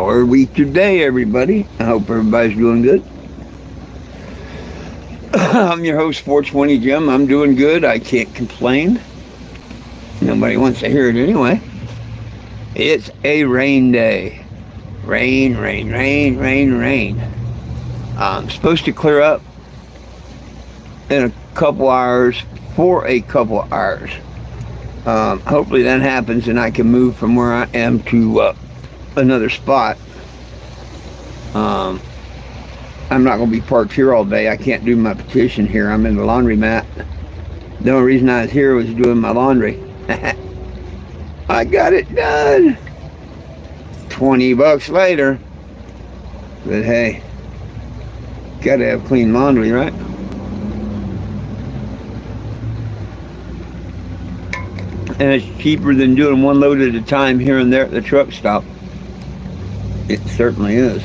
How are we today, everybody? I hope everybody's doing good. I'm your host, 420 Jim. I'm doing good. I can't complain. Nobody wants to hear it anyway. It's a rain day. Rain, rain, rain, rain, rain. Supposed to clear up in a couple hours, for a couple hours. Hopefully that happens and I can move from where I am to another spot. I'm not going to be parked here all day. I can't do my petition here. I'm in the laundromat. The only reason I was here was doing my laundry. I got it done. $20 later. But hey, gotta have clean laundry, right? And it's cheaper than doing one load at a time here and there at the truck stop. It certainly is.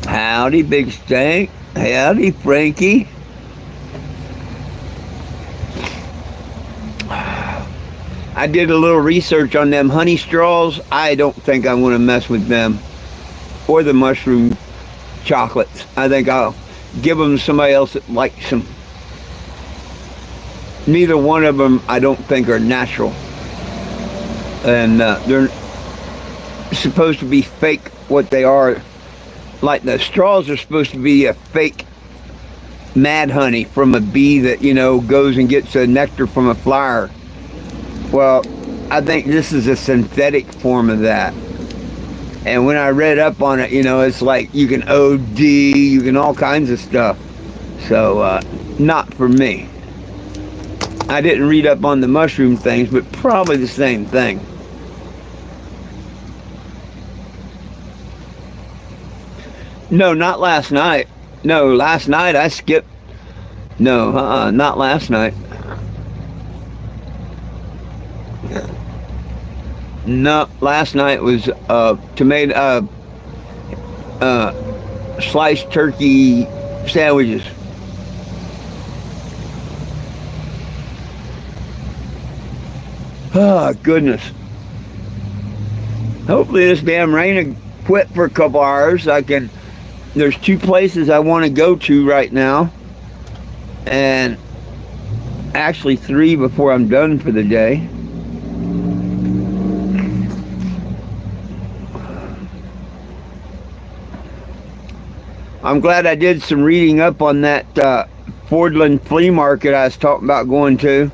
Howdy, Big Stank. Howdy, Frankie. I did a little research on them honey straws. I don't think I'm going to mess with them or the mushroom chocolates. I think I'll give them to somebody else that likes them. Neither one of them I don't think are natural. And they're supposed to be fake what they are. Like the straws are supposed to be a fake mad honey from a bee that, goes and gets a nectar from a flower. Well, I think this is a synthetic form of that. And when I read up on it, it's like you can OD, you can all kinds of stuff. So, not for me. I didn't read up on the mushroom things, but probably the same thing. No, not last night. No, last night I skipped. No, not last night. No, last night was tomato sliced turkey sandwiches. Oh, goodness. Hopefully this damn rain will quit for a couple hours. There's 2 places I want to go to right now. And actually 3 before I'm done for the day. I'm glad I did some reading up on that Fordland flea market I was talking about going to.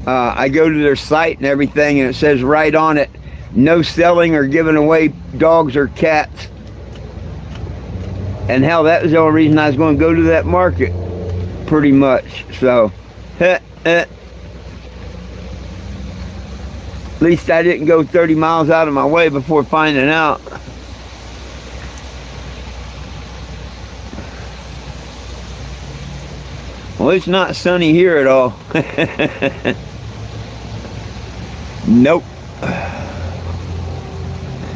I go to their site and everything, and it says right on it, no selling or giving away dogs or cats. And hell, that was the only reason I was going to go to that market, pretty much. So, at least I didn't go 30 miles out of my way before finding out. Well, it's not sunny here at all. Nope.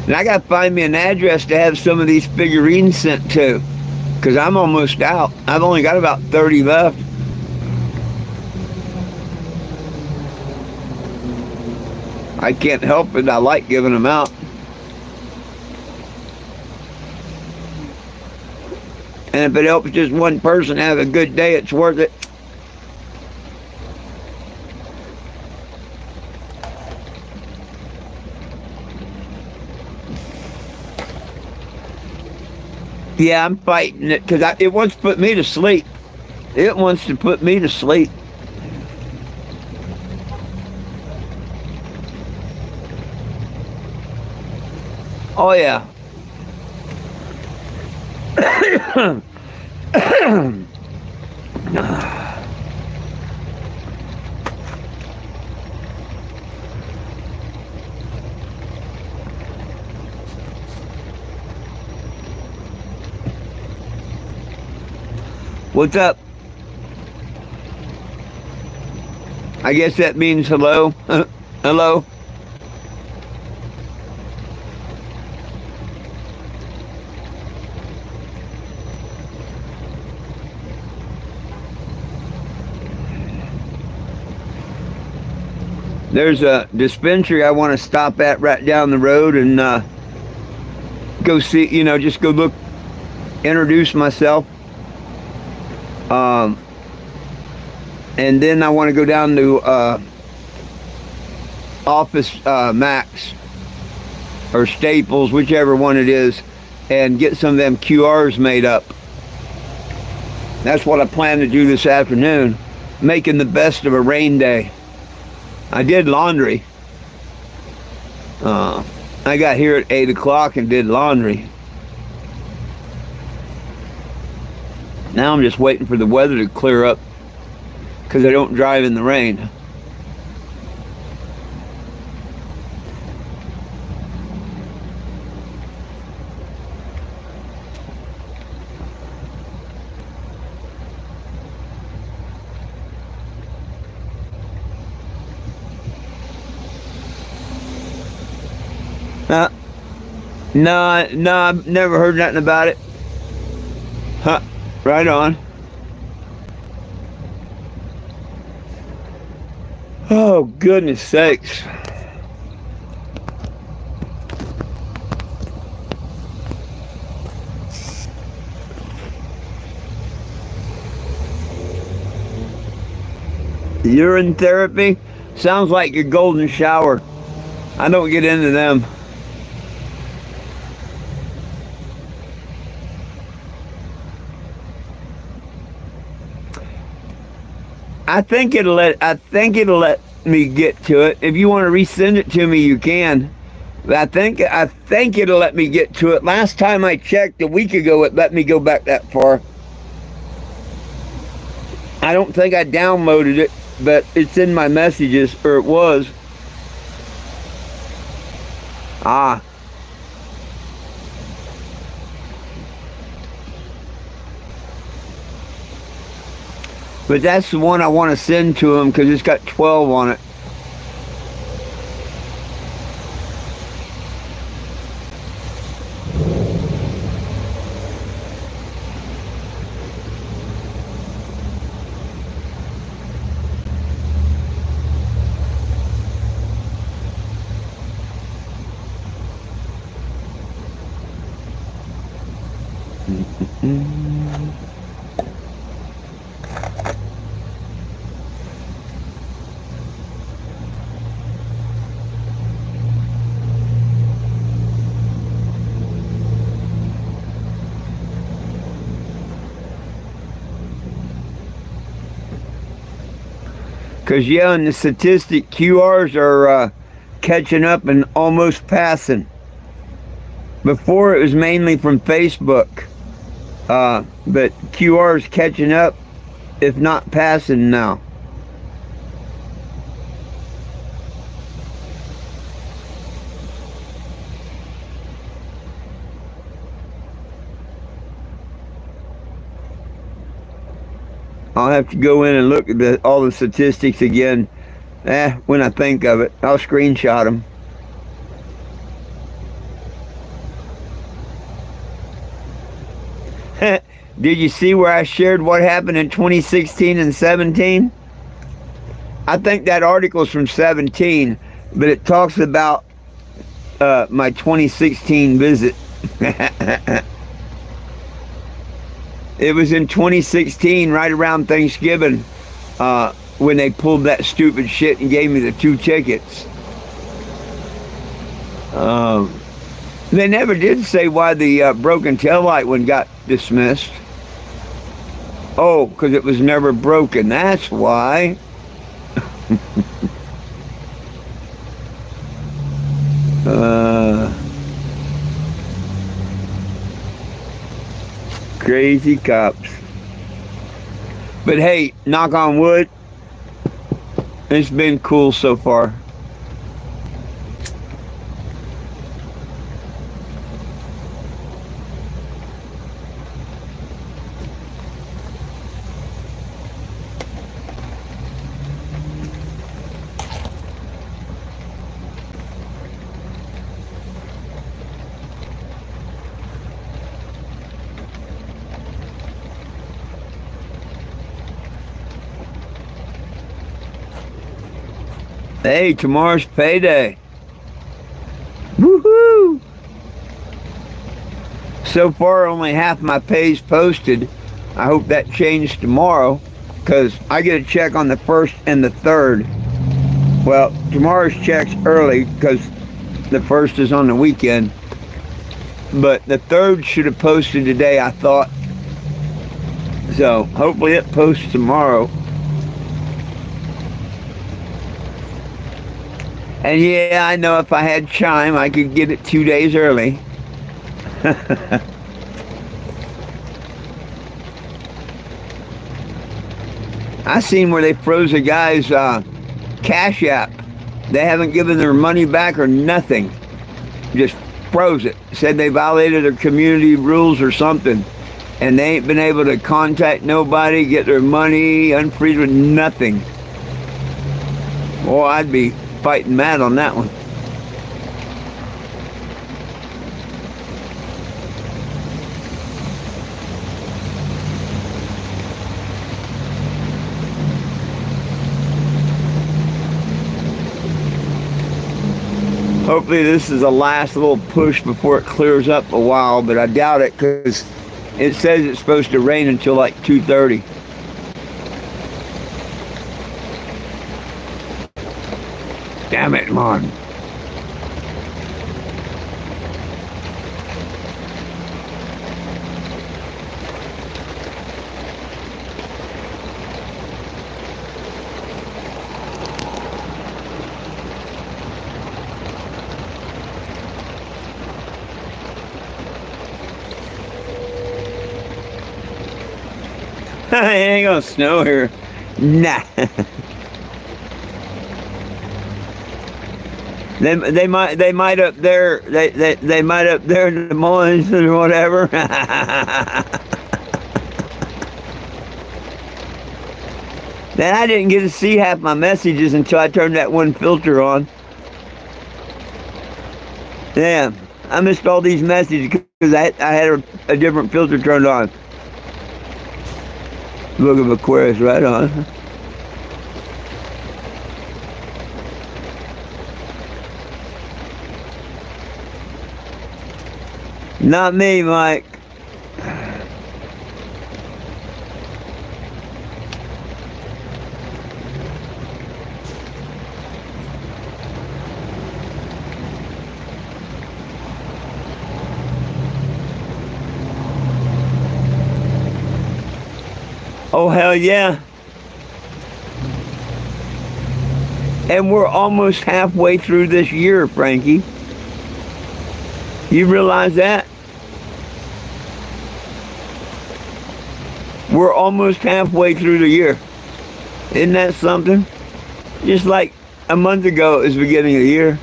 And I got to find me an address to have some of these figurines sent to, because I'm almost out. I've only got about 30 left. I can't help it. I like giving them out. And if it helps just one person have a good day, it's worth it. Yeah, I'm fighting it because it wants to put me to sleep. It wants to put me to sleep. Oh, yeah. What's up? I guess that means hello. Hello. There's a dispensary I want to stop at right down the road and go see, just go look, introduce myself. And then I want to go down to Office Max or Staples, whichever one it is, and get some of them QRs made up. That's what I plan to do this afternoon, making the best of a rain day. I did laundry. I got here at 8 o'clock and did laundry. Now I'm just waiting for the weather to clear up because I don't drive in the rain. No, I've never heard nothing about it. Huh, right on. Oh, goodness sakes. Urine therapy? Sounds like your golden shower. I don't get into them. I think it'll let me get to it. If you want to resend it to me, you can. But I think it'll let me get to it. Last time I checked a week ago, it let me go back that far. I don't think I downloaded it, but it's in my messages, or it was. But that's the one I want to send to him because it's got 12 on it. Because, yeah, and the statistic QRs are catching up and almost passing. Before, it was mainly from Facebook. But QR's catching up, if not passing now. I'll have to go in and look at all the statistics again when I think of it. I'll screenshot them. Did you see where I shared what happened in 2016 and 17? I think that article's from 17, but it talks about my 2016 visit. It was in 2016, right around Thanksgiving, when they pulled that stupid shit and gave me the 2 tickets. They never did say why the broken taillight one got dismissed. Oh, because it was never broken. That's why. Crazy cops. But hey, knock on wood, it's been cool so far. Hey, tomorrow's payday. Woohoo! So far, only half my pay's posted. I hope that changes tomorrow, because I get a check on the 1st and the 3rd. Well, tomorrow's check's early, because the 1st is on the weekend. But the 3rd should have posted today, I thought. So, hopefully it posts tomorrow. And yeah, I know if I had Chime, I could get it 2 days early. I seen where they froze a guy's Cash App. They haven't given their money back or nothing. Just froze it. Said they violated their community rules or something. And they ain't been able to contact nobody, get their money, unfreeze with nothing. Boy, I'd be fighting mad on that one. Hopefully this is the last little push before it clears up a while, but I doubt it, because it says it's supposed to rain until like 2:30. Damn it, man. It ain't gonna snow here. Nah. They might up there they might up there in Des Moines or whatever. Then I didn't get to see half my messages until I turned that one filter on. Damn, I missed all these messages because I had a different filter turned on. Book of Aquarius, right on. Not me, Mike. Oh, hell yeah. And we're almost halfway through this year, Frankie. You realize that? We're almost halfway through the year. Isn't that something? Just like a month ago is the beginning of the year.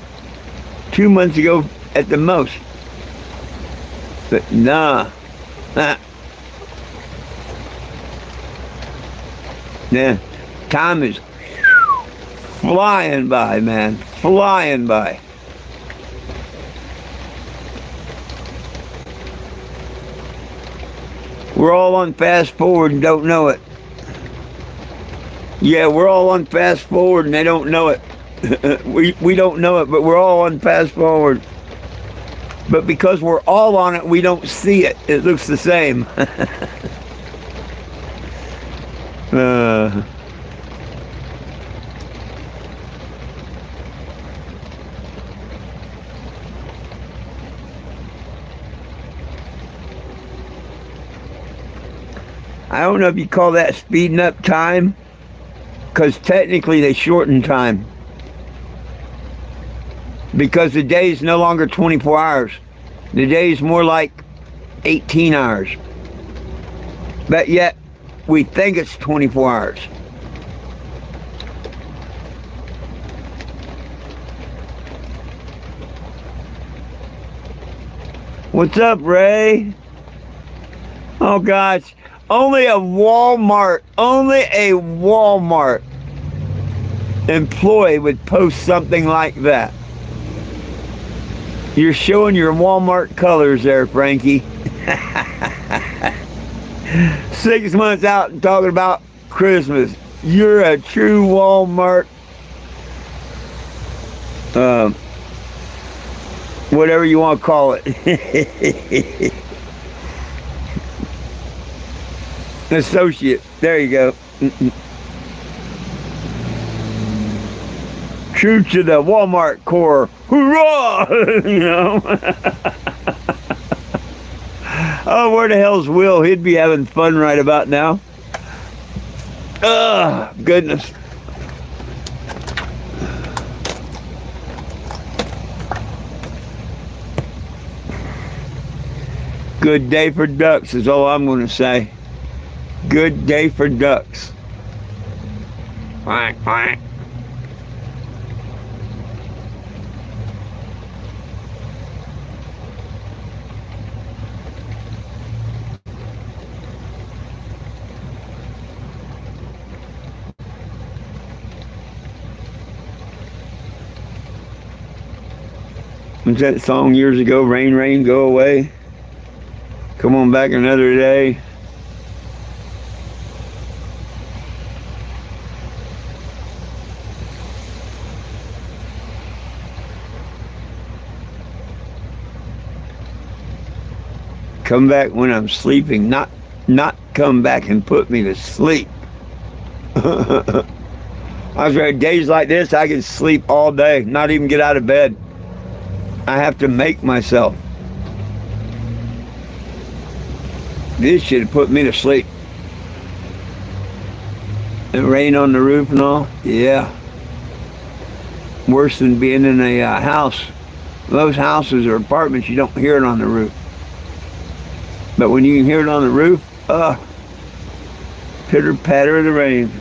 2 months ago at the most. But nah. Yeah, time is flying by, man. Flying by. We're all on fast forward and don't know it. Yeah, we're all on fast forward and they don't know it. we don't know it, but we're all on fast forward. But because we're all on it, we don't see it. It looks the same. I don't know if you call that speeding up time, because technically they shorten time. Because the day is no longer 24 hours. The day is more like 18 hours. But yet, we think it's 24 hours. What's up, Ray? Oh gosh, only a Walmart employee would post something like that. You're showing your Walmart colors there, Frankie. 6 months out and talking about Christmas. You're a true Walmart uh, whatever you want to call it. Associate. There you go. True to the Walmart core. Hoorah! You know? Oh, where the hell's Will? He'd be having fun right about now. Goodness. Good day for ducks is all I'm going to say. Good day for ducks. Quack, quack. Was that song years ago, Rain, Rain, Go Away? Come on back another day. Come back when I'm sleeping, not come back and put me to sleep. I was ready, days like this, I can sleep all day, not even get out of bed. I have to make myself. This should have put me to sleep. The rain on the roof and all, yeah. Worse than being in a house. Most houses or apartments, you don't hear it on the roof. But when you can hear it on the roof, pitter patter of the rain.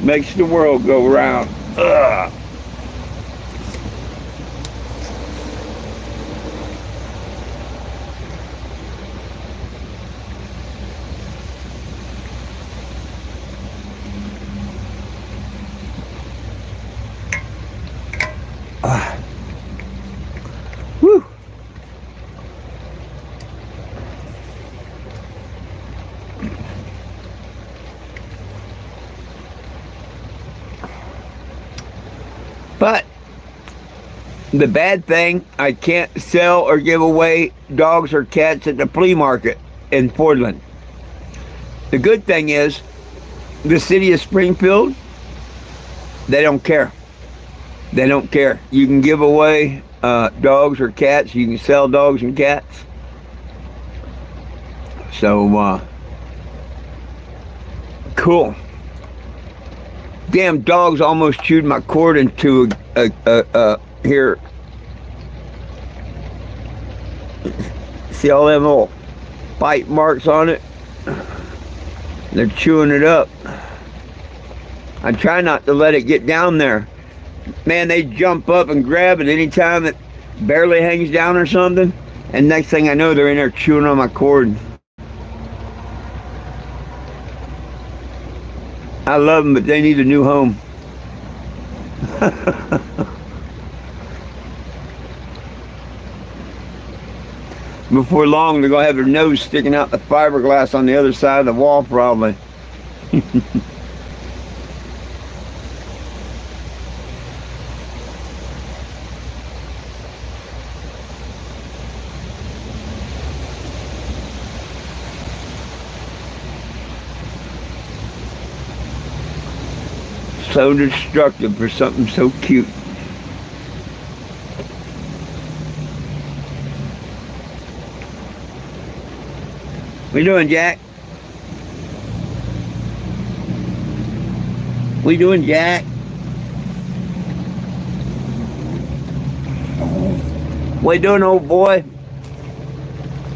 Makes the world go round. Woo. But the bad thing, I can't sell or give away dogs or cats at the flea market in Portland. The good thing is, the city of Springfield, they don't care. They don't care. You can give away dogs or cats. You can sell dogs and cats. So, cool. Damn dogs almost chewed my cord into here. See all them little bite marks on it? They're chewing it up. I try not to let it get down there. Man, they jump up and grab it anytime it barely hangs down or something. And next thing I know, they're in there chewing on my cord. I love them, but they need a new home. Before long, they're going to have their nose sticking out the fiberglass on the other side of the wall, probably. So destructive for something so cute. What you doing, Jack? What you doing, Jack? What you doing, old boy?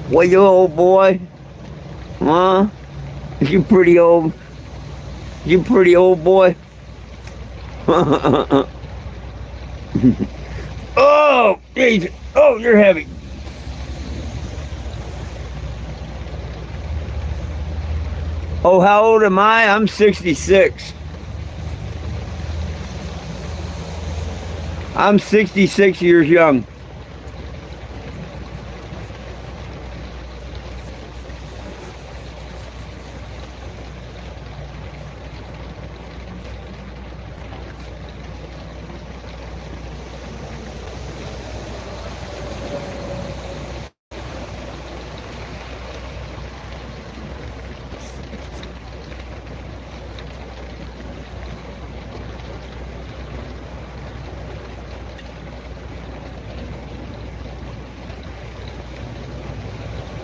What you doing, old boy? Huh? You pretty old. You pretty old boy. Oh, Jesus. Oh, you're heavy. Oh, how old am I? I'm 66. I'm 66 years young.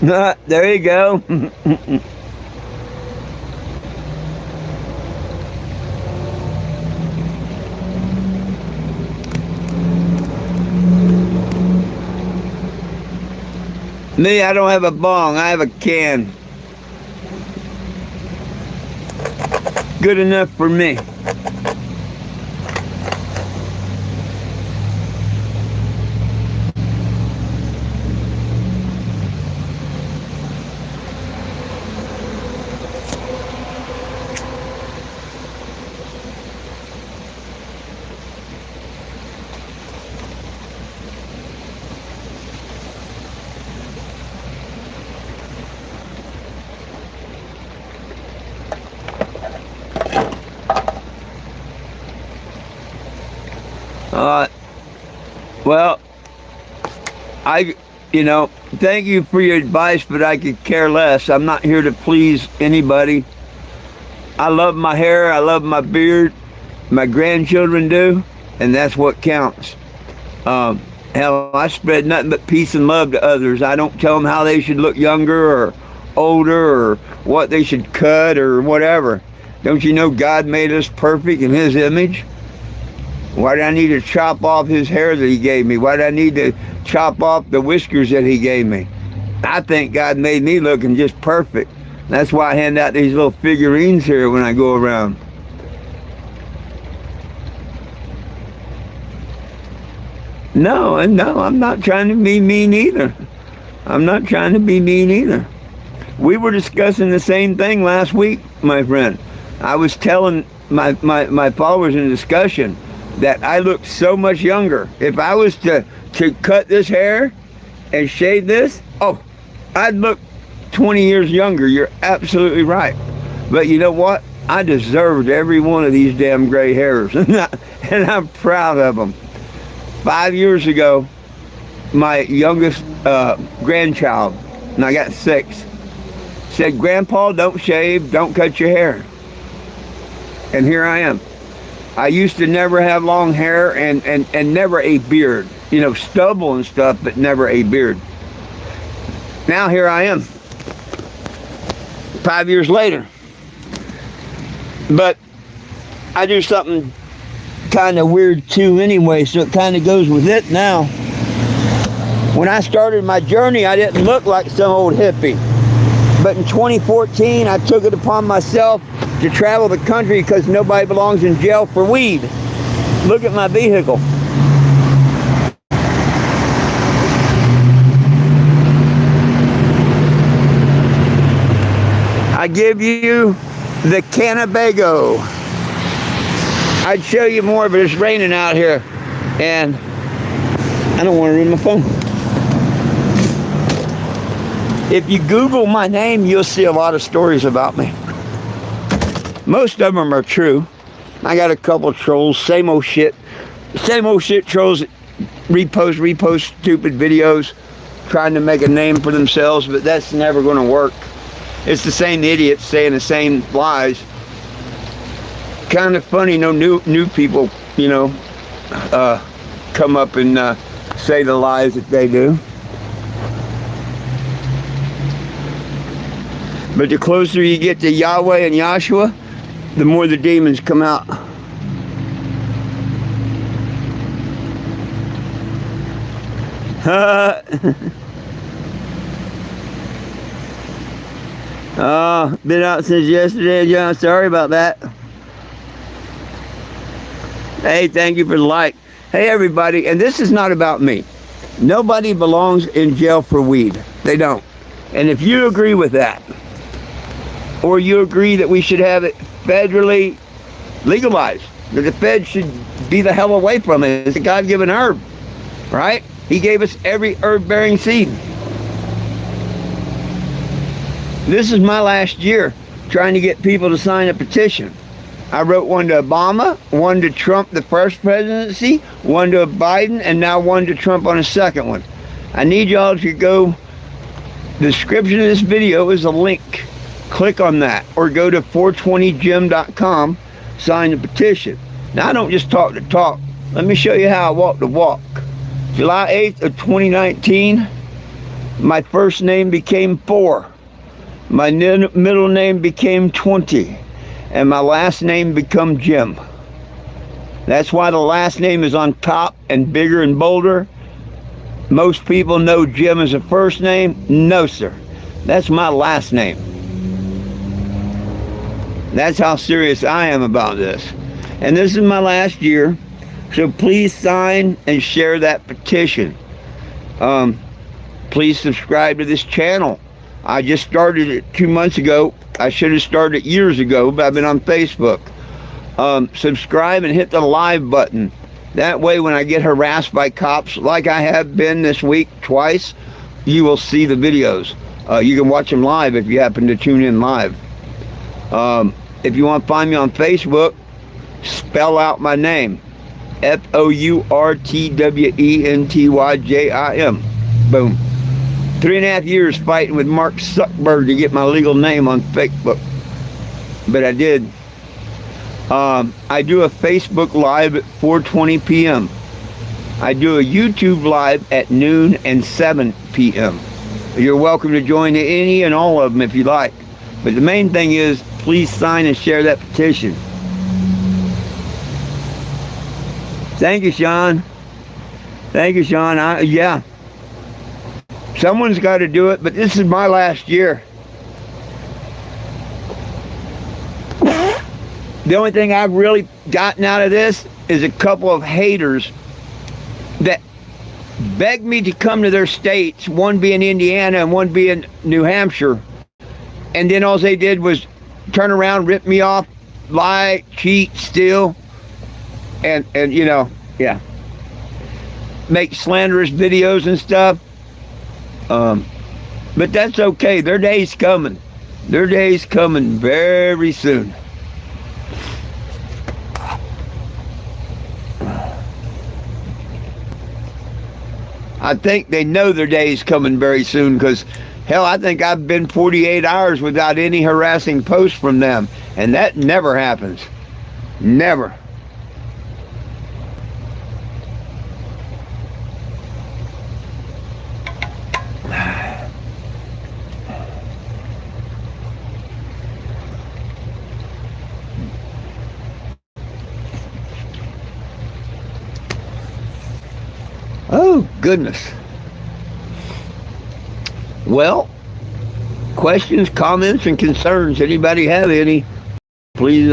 There you go. Me, I don't have a bong, I have a can. Good enough for me. Well, thank you for your advice, but I could care less. I'm not here to please anybody. I love my hair, I love my beard, my grandchildren do, and that's what counts. Hell, I spread nothing but peace and love to others. I don't tell them how they should look younger or older or what they should cut or whatever. Don't you know God made us perfect in His image? Why do I need to chop off His hair that He gave me? Why do I need to chop off the whiskers that He gave me? I think God made me looking just perfect. That's why I hand out these little figurines here when I go around. No, I'm not trying to be mean either. I'm not trying to be mean either. We were discussing the same thing last week, my friend. I was telling my followers in the discussion that I look so much younger. If I was to cut this hair and shave this, I'd look 20 years younger. You're absolutely right. But you know what? I deserved every one of these damn gray hairs. And I'm proud of them. 5 years ago, my youngest grandchild, and I got 6, said, "Grandpa, don't shave, don't cut your hair." And here I am. I used to never have long hair and never a beard. Stubble and stuff, but never a beard. Now here I am, 5 years later. But I do something kind of weird too anyway, so it kind of goes with it now. When I started my journey, I didn't look like some old hippie. But in 2014, I took it upon myself to travel the country because nobody belongs in jail for weed. Look at my vehicle. I give you the Cannebago. I'd show you more, but it's raining out here, and I don't want to ruin my phone. If you Google my name, you'll see a lot of stories about me. Most of them are true. I got a couple of trolls, same old shit trolls that repost stupid videos trying to make a name for themselves, but that's never going to work. It's the same idiots saying the same lies. Kind of funny, new people, come up and say the lies that they do. But the closer you get to Yahweh and Yahshua, the more the demons come out. Been out since yesterday, John. Sorry about that. Hey, thank you for the like. Hey, everybody, and this is not about me. Nobody belongs in jail for weed. They don't. And if you agree with that, or you agree that we should have it federally legalized, that the feds should be the hell away from it. It's a God-given herb, right? He gave us every herb-bearing seed. This is my last year trying to get people to sign a petition. I wrote one to Obama, one to Trump, the first presidency, one to Biden, and now one to Trump on a second one. I need y'all to go, the description of this video is a link. Click on that, or go to 420gym.com, sign the petition. Now, I don't just talk the talk. Let me show you how I walk the walk. July 8th of 2019, My first name became 4. My middle name became 20. And my last name become Jim. That's why the last name is on top and bigger and bolder. Most people know Jim as a first name. No, sir. That's my last name. That's how serious I am about this. And this is my last year. So please sign and share that petition. Please subscribe to this channel. I just started it 2 months ago. I should have started it years ago, but I've been on Facebook. Subscribe and hit the live button. That way when I get harassed by cops, like I have been this week twice, you will see the videos. You can watch them live if you happen to tune in live. If you want to find me on Facebook, spell out my name. Fourtwentyjim. Boom. 3.5 years fighting with Mark Zuckerberg to get my legal name on Facebook. But I did. I do a Facebook Live at 4:20 p.m. I do a YouTube Live at noon and 7 p.m. You're welcome to join any and all of them if you like. But the main thing is, please sign and share that petition. Thank you, Sean. Thank you, Sean. Yeah. Someone's got to do it, but this is my last year. The only thing I've really gotten out of this is a couple of haters that begged me to come to their states, one being Indiana and one being New Hampshire. And then all they did was turn around, rip me off, lie, cheat, steal, and you know, yeah, make slanderous videos and stuff. But that's okay. Their day's coming. Their day's coming very soon. I think they know their day's coming very soon, because hell, I think I've been 48 hours without any harassing posts from them, and that never happens. Never. Oh, goodness. Well, questions, comments, and concerns. Anybody have any, please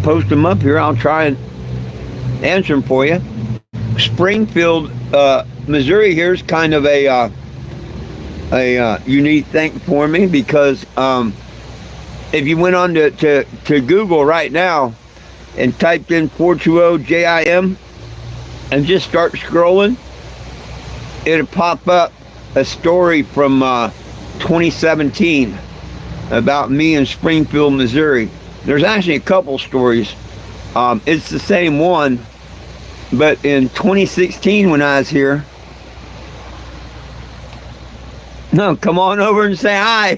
post them up here. I'll try and answer them for you. Springfield, Missouri here is kind of a unique thing for me, because if you went on to Google right now and typed in 420JIM and just start scrolling, it'll pop up a story from 2017 about me in Springfield, Missouri. There's actually a couple stories. It's the same one, but in 2016 when I was here, no, come on over and say hi.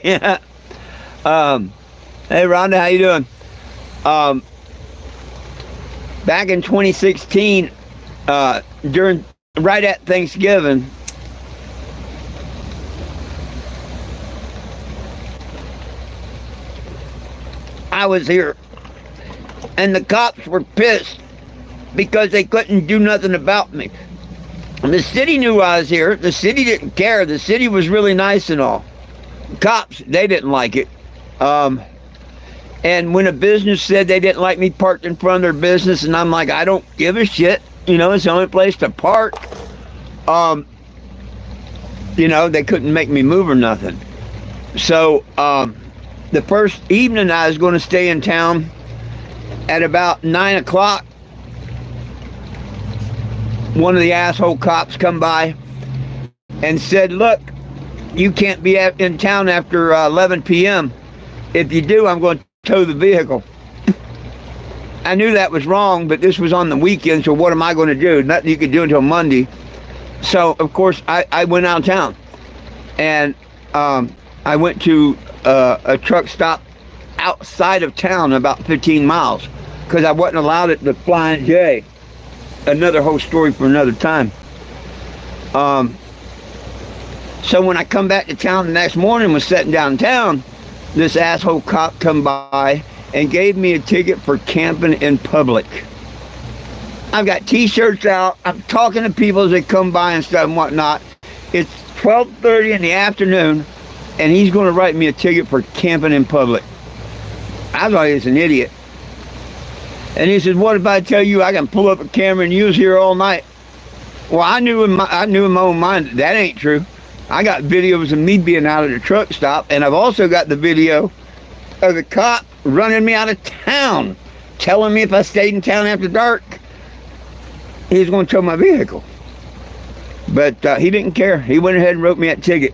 Hey Rhonda, how you doing? Back in 2016, right at Thanksgiving, I was here, and the cops were pissed because they couldn't do nothing about me. And the city knew I was here. The city didn't care. The city was really nice and all. Cops, they didn't like it. And when a business said they didn't like me parked in front of their business, and I'm like, I don't give a shit. You know, it's the only place to park. You know, they couldn't make me move or nothing. So, the first evening I was going to stay in town, at about 9 o'clock, one of the asshole cops come by and said, look, you can't be in town after 11 p.m. If you do, I'm going to tow the vehicle. I knew that was wrong, but this was on the weekend, so what am I going to do? Nothing you could do until Monday. So, of course, I went out of town. And I went to a truck stop outside of town, about 15 miles, because I wasn't allowed at the Flying J. Another whole story for another time. So when I come back to town the next morning, was sitting downtown, this asshole cop come by and gave me a ticket for camping in public. I've got t-shirts out. I'm talking to people as they come by and stuff and whatnot. It's 12:30 in the afternoon, and he's going to write me a ticket for camping in public. I thought he was an idiot. And he said, what if I tell you I can pull up a camera and you was here all night? Well, I knew in my own mind that ain't true. I got videos of me being out at the truck stop, and I've also got the video of the cop running me out of town, telling me if I stayed in town after dark, he was going to tow my vehicle. But he didn't care. He went ahead and wrote me that ticket.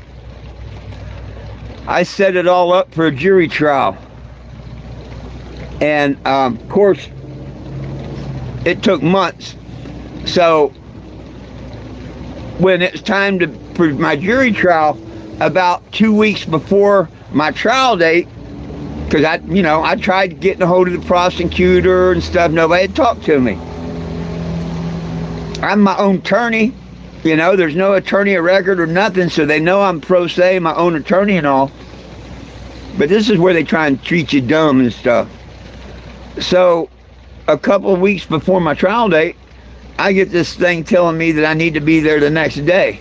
I set it all up for a jury trial. And, of course, it took months. So when it's time for my jury trial, about 2 weeks before my trial date, because I tried getting a hold of the prosecutor and stuff, nobody had talked to me. I'm my own attorney, there's no attorney of record or nothing, so they know I'm pro se, my own attorney and all. But this is where they try and treat you dumb and stuff. So a couple of weeks before my trial date, I get this thing telling me that I need to be there the next day.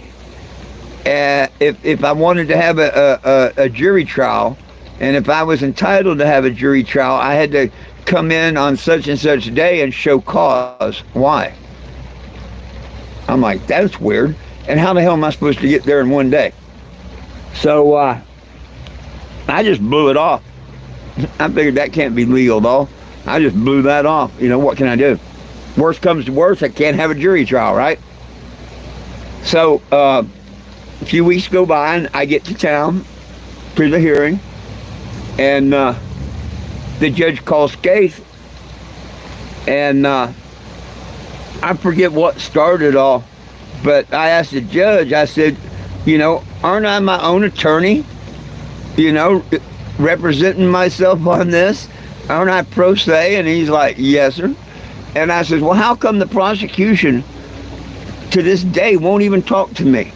If I wanted to have a jury trial, and if I was entitled to have a jury trial, I had to come in on such and such day and show cause. Why? I'm like, that's weird. And how the hell am I supposed to get there in one day? So I just blew it off. I figured that can't be legal, though. I just blew that off. What can I do? Worst comes to worst, I can't have a jury trial, right? So a few weeks go by, and I get to town for the hearing, and the judge calls case, and I forget what started all, but I asked the judge, I said, aren't I my own attorney? Representing myself on this? Aren't I pro se? And he's like, yes, sir. And I said, well, how come the prosecution to this day won't even talk to me?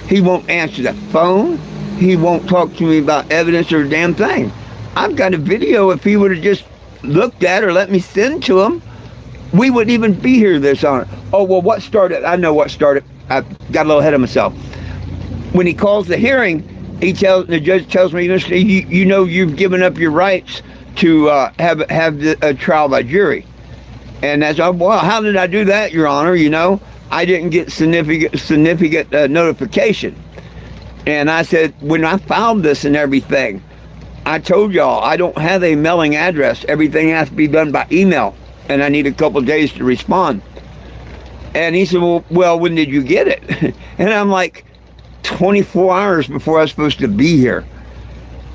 He won't answer the phone. He won't talk to me about evidence or a damn thing. I've got a video. If he would have just looked at or let me send to him, we wouldn't even be here this honor. Oh, well, what started? I know what started. I got a little ahead of myself. When he calls the hearing, the judge tells me, you've given up your rights to have a trial by jury. And that's, well, how did I do that, Your Honor? I didn't get significant notification. And I said, when I filed this and everything, I told y'all I don't have a mailing address. Everything has to be done by email, and I need a couple of days to respond. And he said, well, when did you get it? And I'm like, 24 hours before I was supposed to be here.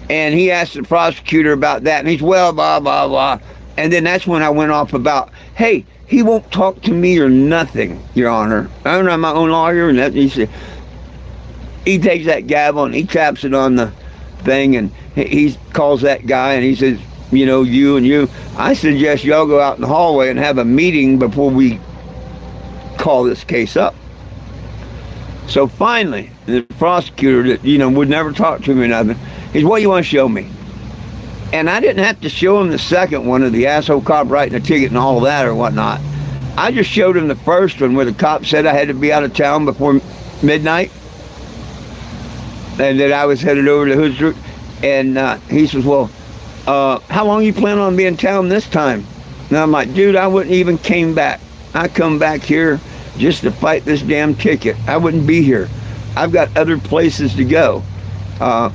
And he asked the prosecutor about that, and he's, well, blah, blah, blah. And then that's when I went off about, hey, he won't talk to me or nothing, Your Honor. I'm not my own lawyer. And he said, he takes that gavel and he taps it on the thing, and he calls that guy, and he says, you and you. I suggest y'all go out in the hallway and have a meeting before we call this case up. So finally, the prosecutor that, would never talk to me or nothing, he said, what do you want to show me? And I didn't have to show him the second one of the asshole cop writing a ticket and all of that or whatnot. I just showed him the first one where the cop said I had to be out of town before midnight, and that I was headed over to Hood Street. And he says, well, how long you plan on being in town this time? And I'm like, dude, I wouldn't even came back. I come back here just to fight this damn ticket. I wouldn't be here. I've got other places to go. I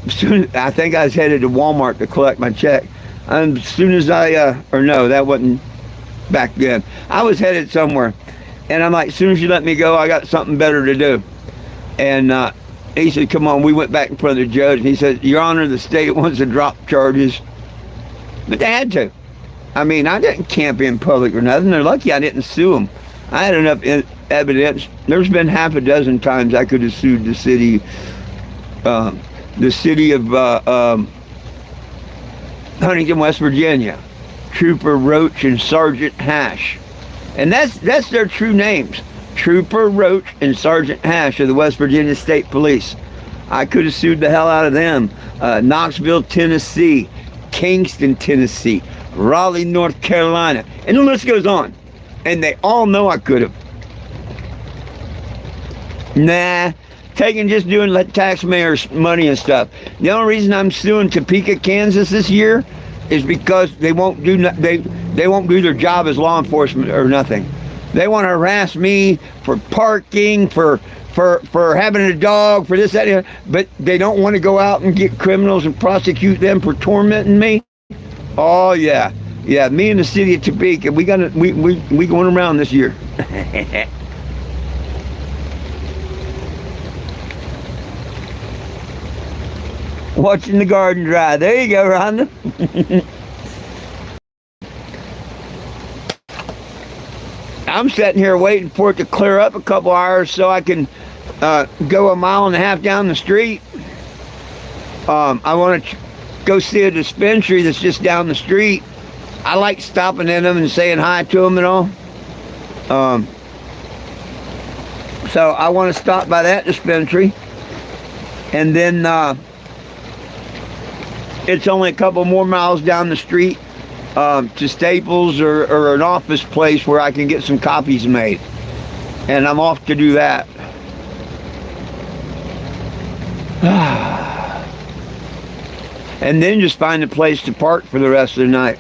think I was headed to Walmart to collect my check. And as soon as no, that wasn't back then. I was headed somewhere. And I'm like, as soon as you let me go, I got something better to do. And he said, come on. We went back in front of the judge. And he said, Your Honor, the state wants to drop charges. But they had to. I mean, I didn't camp in public or nothing. They're lucky I didn't sue them. I had enough evidence. There's been half a dozen times I could have sued the city of Huntington, West Virginia, Trooper Roach and Sergeant Hash. And that's their true names. Trooper Roach and Sergeant Hash of the West Virginia State Police. I could have sued the hell out of them. Knoxville, Tennessee, Kingston, Tennessee, Raleigh, North Carolina, and the list goes on. And they all know I could have. Nah, just doing taxpayers' money and stuff. The only reason I'm suing Topeka, Kansas this year is because they won't do they won't do their job as law enforcement or nothing. They want to harass me for parking, for having a dog, for this, that, and that, but they don't want to go out and get criminals and prosecute them for tormenting me. Oh yeah, me and the city of Topeka, we going around this year. Watching the garden dry. There you go, Rhonda. I'm sitting here waiting for it to clear up a couple hours so I can go a mile and a half down the street. I want to go see a dispensary that's just down the street. I like stopping in them and saying hi to them and all. So I want to stop by that dispensary. And then it's only a couple more miles down the street to Staples or an office place where I can get some copies made. And I'm off to do that. And then just find a place to park for the rest of the night.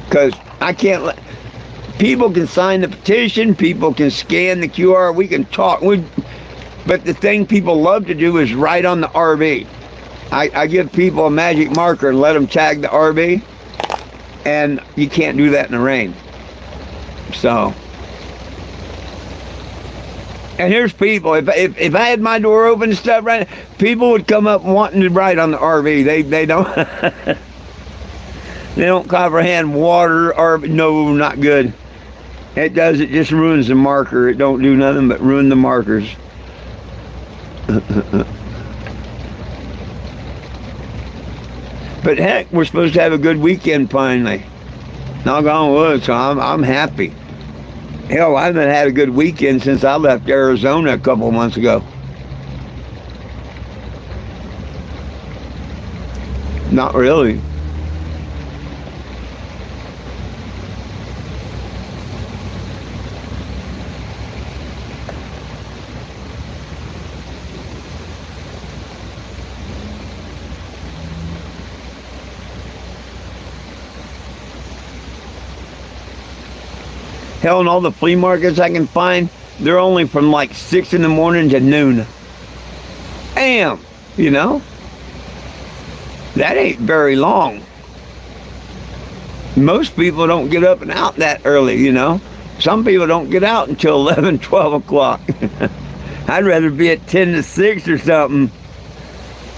Because I can't let... People can sign the petition, people can scan the QR, we can talk. But the thing people love to do is write on the RV. I give people a magic marker and let them tag the RV, and you can't do that in the rain. So, and here's people. If I had my door open and stuff right now, people would come up wanting to write on the RV. They don't they don't comprehend water or no, not good. It just ruins the marker. It don't do nothing but ruin the markers. But heck, we're supposed to have a good weekend finally. Doggone wood, so I'm happy. Hell, I haven't had a good weekend since I left Arizona a couple of months ago. Not really. Hell, and all the flea markets I can find, they're only from like 6 in the morning to noon. Damn, you know? That ain't very long. Most people don't get up and out that early, you know? Some people don't get out until 11, 12 o'clock. I'd rather be at 10 to 6 or something.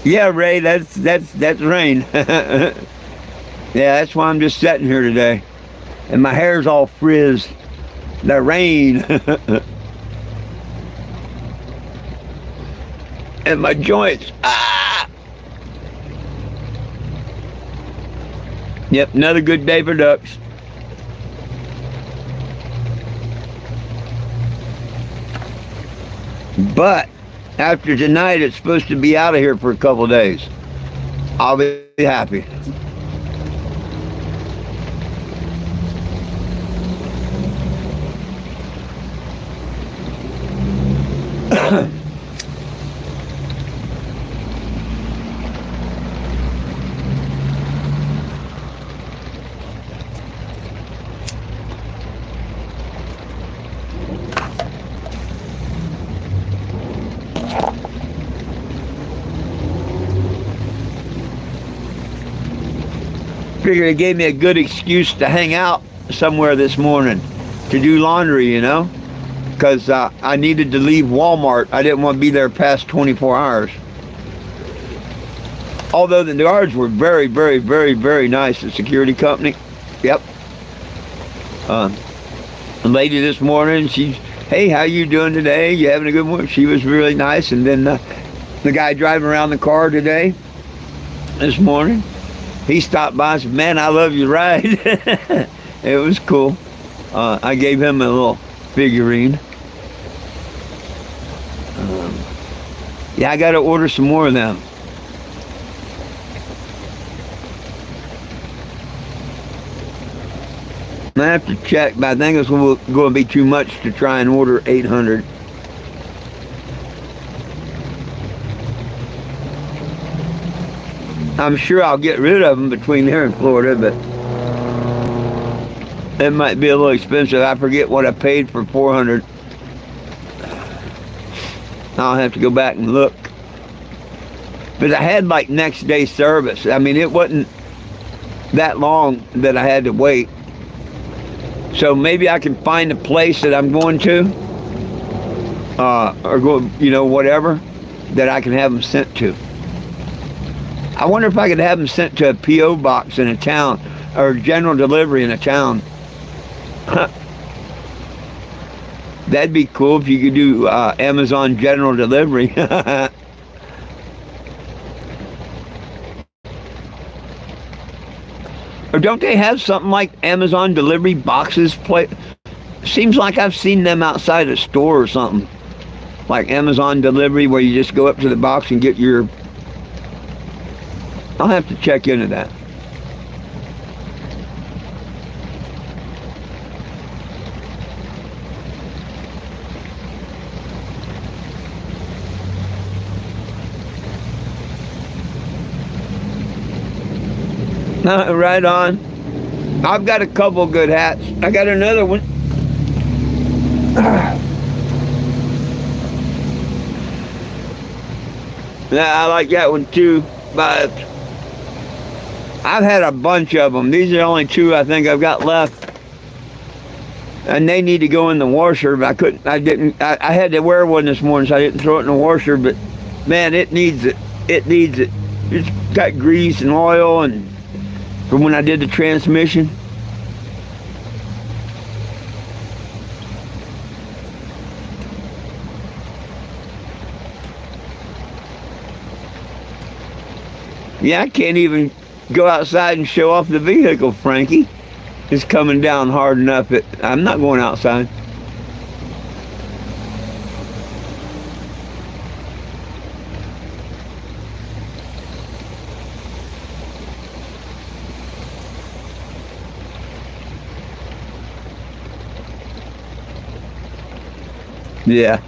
Yeah, Ray, that's rain. Yeah, that's why I'm just sitting here today. And my hair's all frizzed. The rain. And my joints. Ah! Yep, another good day for ducks. But after tonight, it's supposed to be out of here for a couple days. I'll be happy. Figured it gave me a good excuse to hang out somewhere this morning to do laundry, you know, because I needed to leave Walmart. I didn't want to be there past 24 hours. Although the guards were very, very, very, very nice, the security company. Yep. A lady this morning, she's, hey, how you doing today? You having a good one? She was really nice. And then the guy driving around the car today, this morning, he stopped by and said, man, I love your ride. It was cool. I gave him a little figurine. Yeah, I got to order some more of them. I have to check, but I think it's going to be too much to try and order 800. I'm sure I'll get rid of them between here and Florida, but it might be a little expensive. I forget what I paid for 400. I'll have to go back and look. But I had like next day service. I mean, it wasn't that long that I had to wait. So maybe I can find a place that I'm going to, or go, whatever, that I can have them sent to. I wonder if I could have them sent to a P.O. box in a town, or general delivery in a town. That'd be cool if you could do Amazon general delivery. Or don't they have something like Amazon delivery boxes? Seems like I've seen them outside a store or something. Like Amazon delivery where you just go up to the box and get your... I'll have to check into that. Right on. I've got a couple good hats. I got another one. Yeah, I like that one too, but I've had a bunch of them. These are the only two I think I've got left. And they need to go in the washer, but I had to wear one this morning, so I didn't throw it in the washer, but man, it needs it. It needs it. It's got grease and oil and from when I did the transmission. Yeah, I can't even go outside and show off the vehicle, Frankie. It's coming down hard enough that I'm not going outside. Yeah.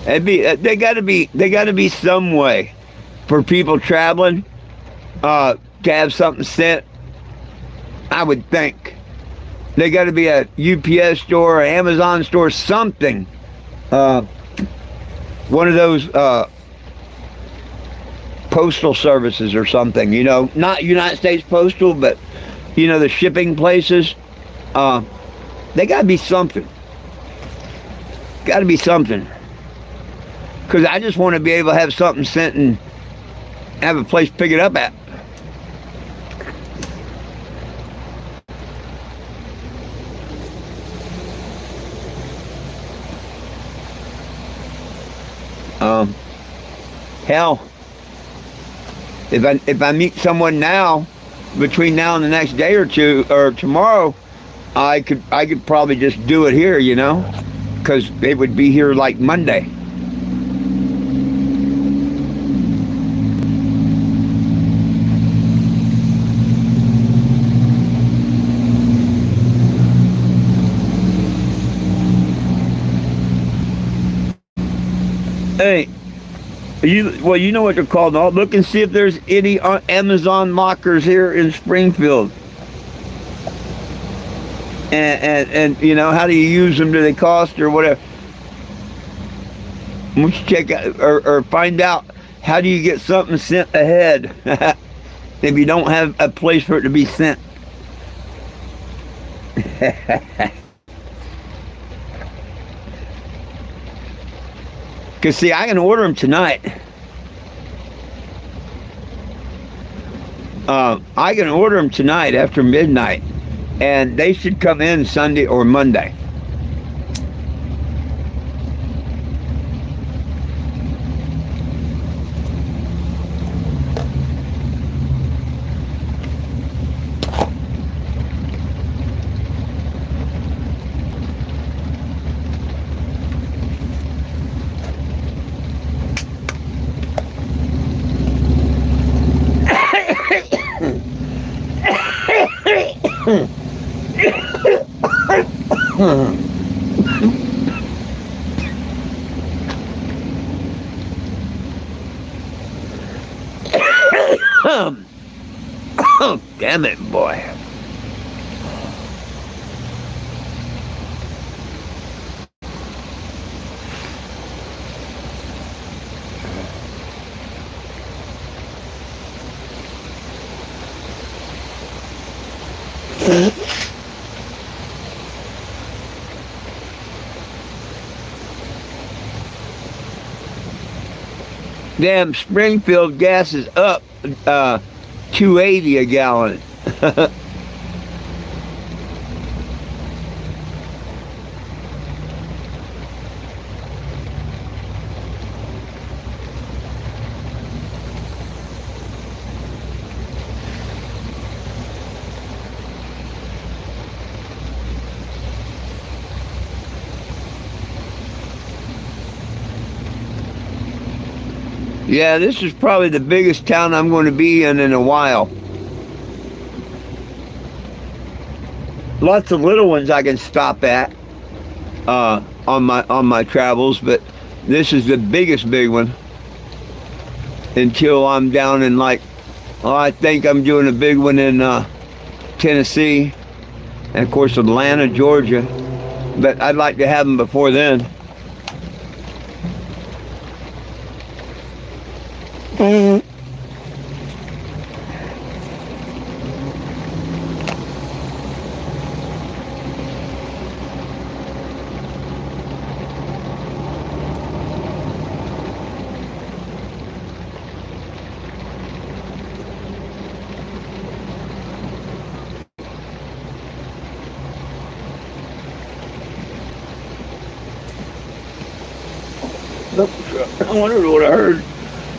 They gotta be some way for people traveling to have something sent. I would think they got to be a UPS store, or Amazon store, something. One of those postal services or something. Not United States Postal, but the shipping places. They got to be something. Got to be something. Because I just want to be able to have something sent and have a place to pick it up at. Hell, if I meet someone now, between now and the next day or two, or tomorrow, I could probably just do it here, because it would be here like Monday. Hey, you know what they're called. I'll look and see if there's any Amazon lockers here in Springfield. And how do you use them? Do they cost or whatever? We should check out or find out how do you get something sent ahead if you don't have a place for it to be sent. Because, see, I can order them tonight. I can order them tonight after midnight. And they should come in Sunday or Monday. Oh, damn it, boy. Damn, Springfield gas is up $2.80 a gallon. Yeah, this is probably the biggest town I'm going to be in a while. Lots of little ones I can stop at on my travels, but this is the biggest big one until I'm down in I think I'm doing a big one in Tennessee and of course Atlanta, Georgia, but I'd like to have them before then. Dump truck. I wondered what I heard.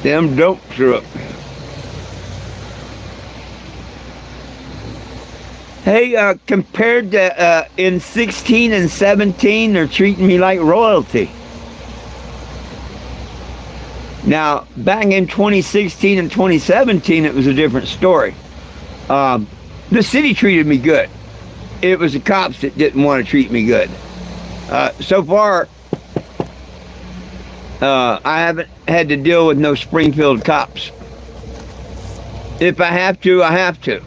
Damn dump truck. Hey, compared to in 16 and 17, they're treating me like royalty. Now, back in 2016 and 2017, it was a different story. The city treated me good. It was the cops that didn't want to treat me good. So far, I haven't had to deal with no Springfield cops. If I have to, I have to.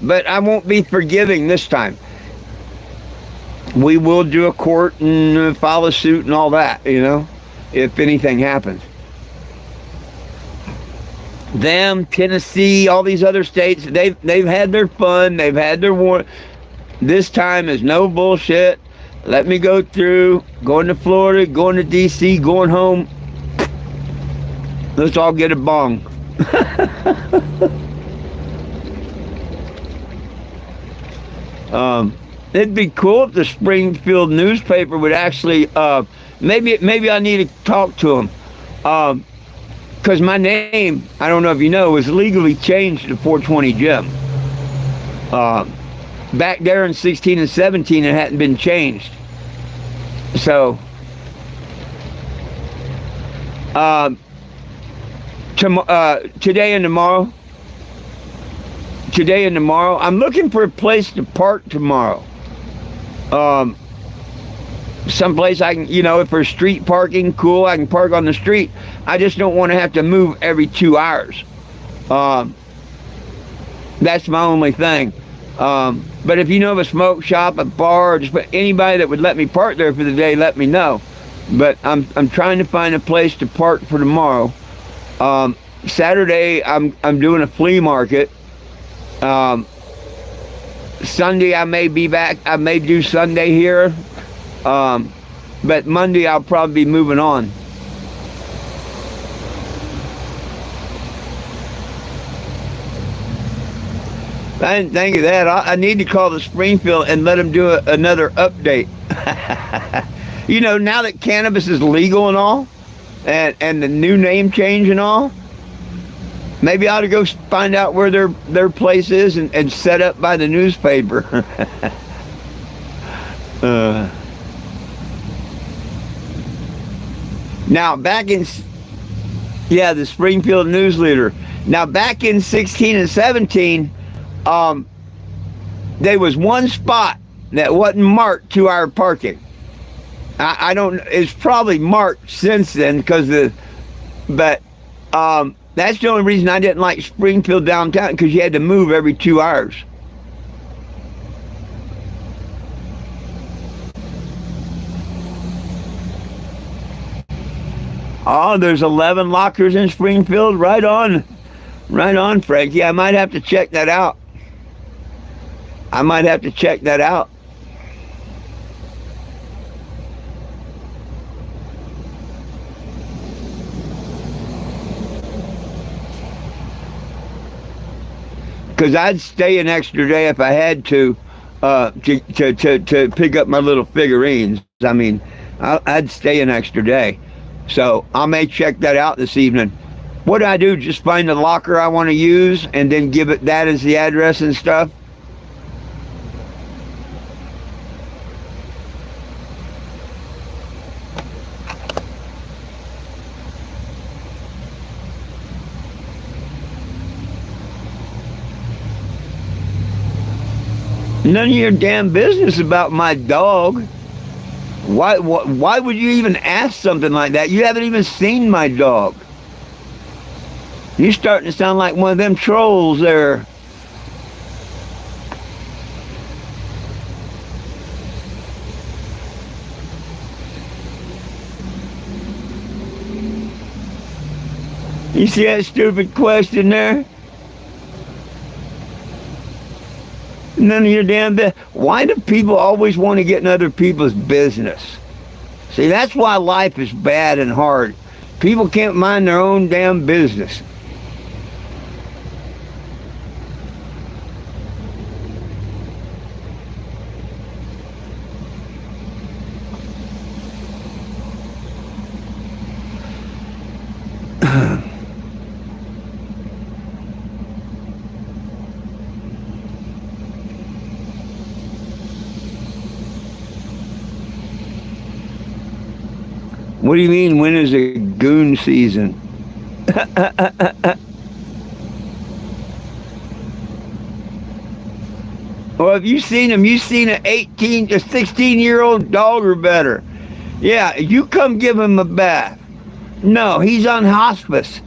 But I won't be forgiving this time. We will do a court and file a suit and all that, if anything happens. Them, Tennessee, all these other states, they've had their fun, they've had their war. This time is no bullshit. Let me go through, going to Florida, going to DC, going home. Let's all get a bong. It'd be cool if the Springfield newspaper would actually, maybe I need to talk to them. Because my name, I don't know if you know, was legally changed to 420 Jim. Back there in 16 and 17, it hadn't been changed. So, today and tomorrow, I'm looking for a place to park tomorrow. Someplace I can, if there's street parking, cool, I can park on the street. I just don't want to have to move every 2 hours. That's my only thing. But if you know of a smoke shop, a bar, or just anybody that would let me park there for the day, let me know. But I'm trying to find a place to park for tomorrow. Saturday I'm doing a flea market. Sunday I may be back. I may do Sunday here. But Monday I'll probably be moving on. I didn't think of that. I need to call the Springfield and let them do another update. Now that cannabis is legal and all, and the new name change and all, maybe I ought to go find out where their place is and set up by the newspaper. Now, back in, the Springfield News Leader. Now, back in 16 and 17, there was one spot that wasn't marked to our parking. I don't. It's probably marked since then but that's the only reason I didn't like Springfield downtown, because you had to move every 2 hours. Oh, there's 11 lockers in Springfield. Right on, Frankie. I might have to check that out. Because I'd stay an extra day if I had to pick up my little figurines. I mean, I'd stay an extra day. So I may check that out this evening. What do I do? Just find the locker I want to use and then give it that as the address and stuff? None of your damn business about my dog. Why would you even ask something like that? You haven't even seen my dog. You're starting to sound like one of them trolls there. You see that stupid question there? None of your damn business. Why do people always want to get in other people's business? See, that's why life is bad and hard. People can't mind their own damn business. What do you mean, when is a goon season? Well, have you seen him? You've seen an 18 to 16-year-old dog or better. Yeah, you come give him a bath. No, he's on hospice.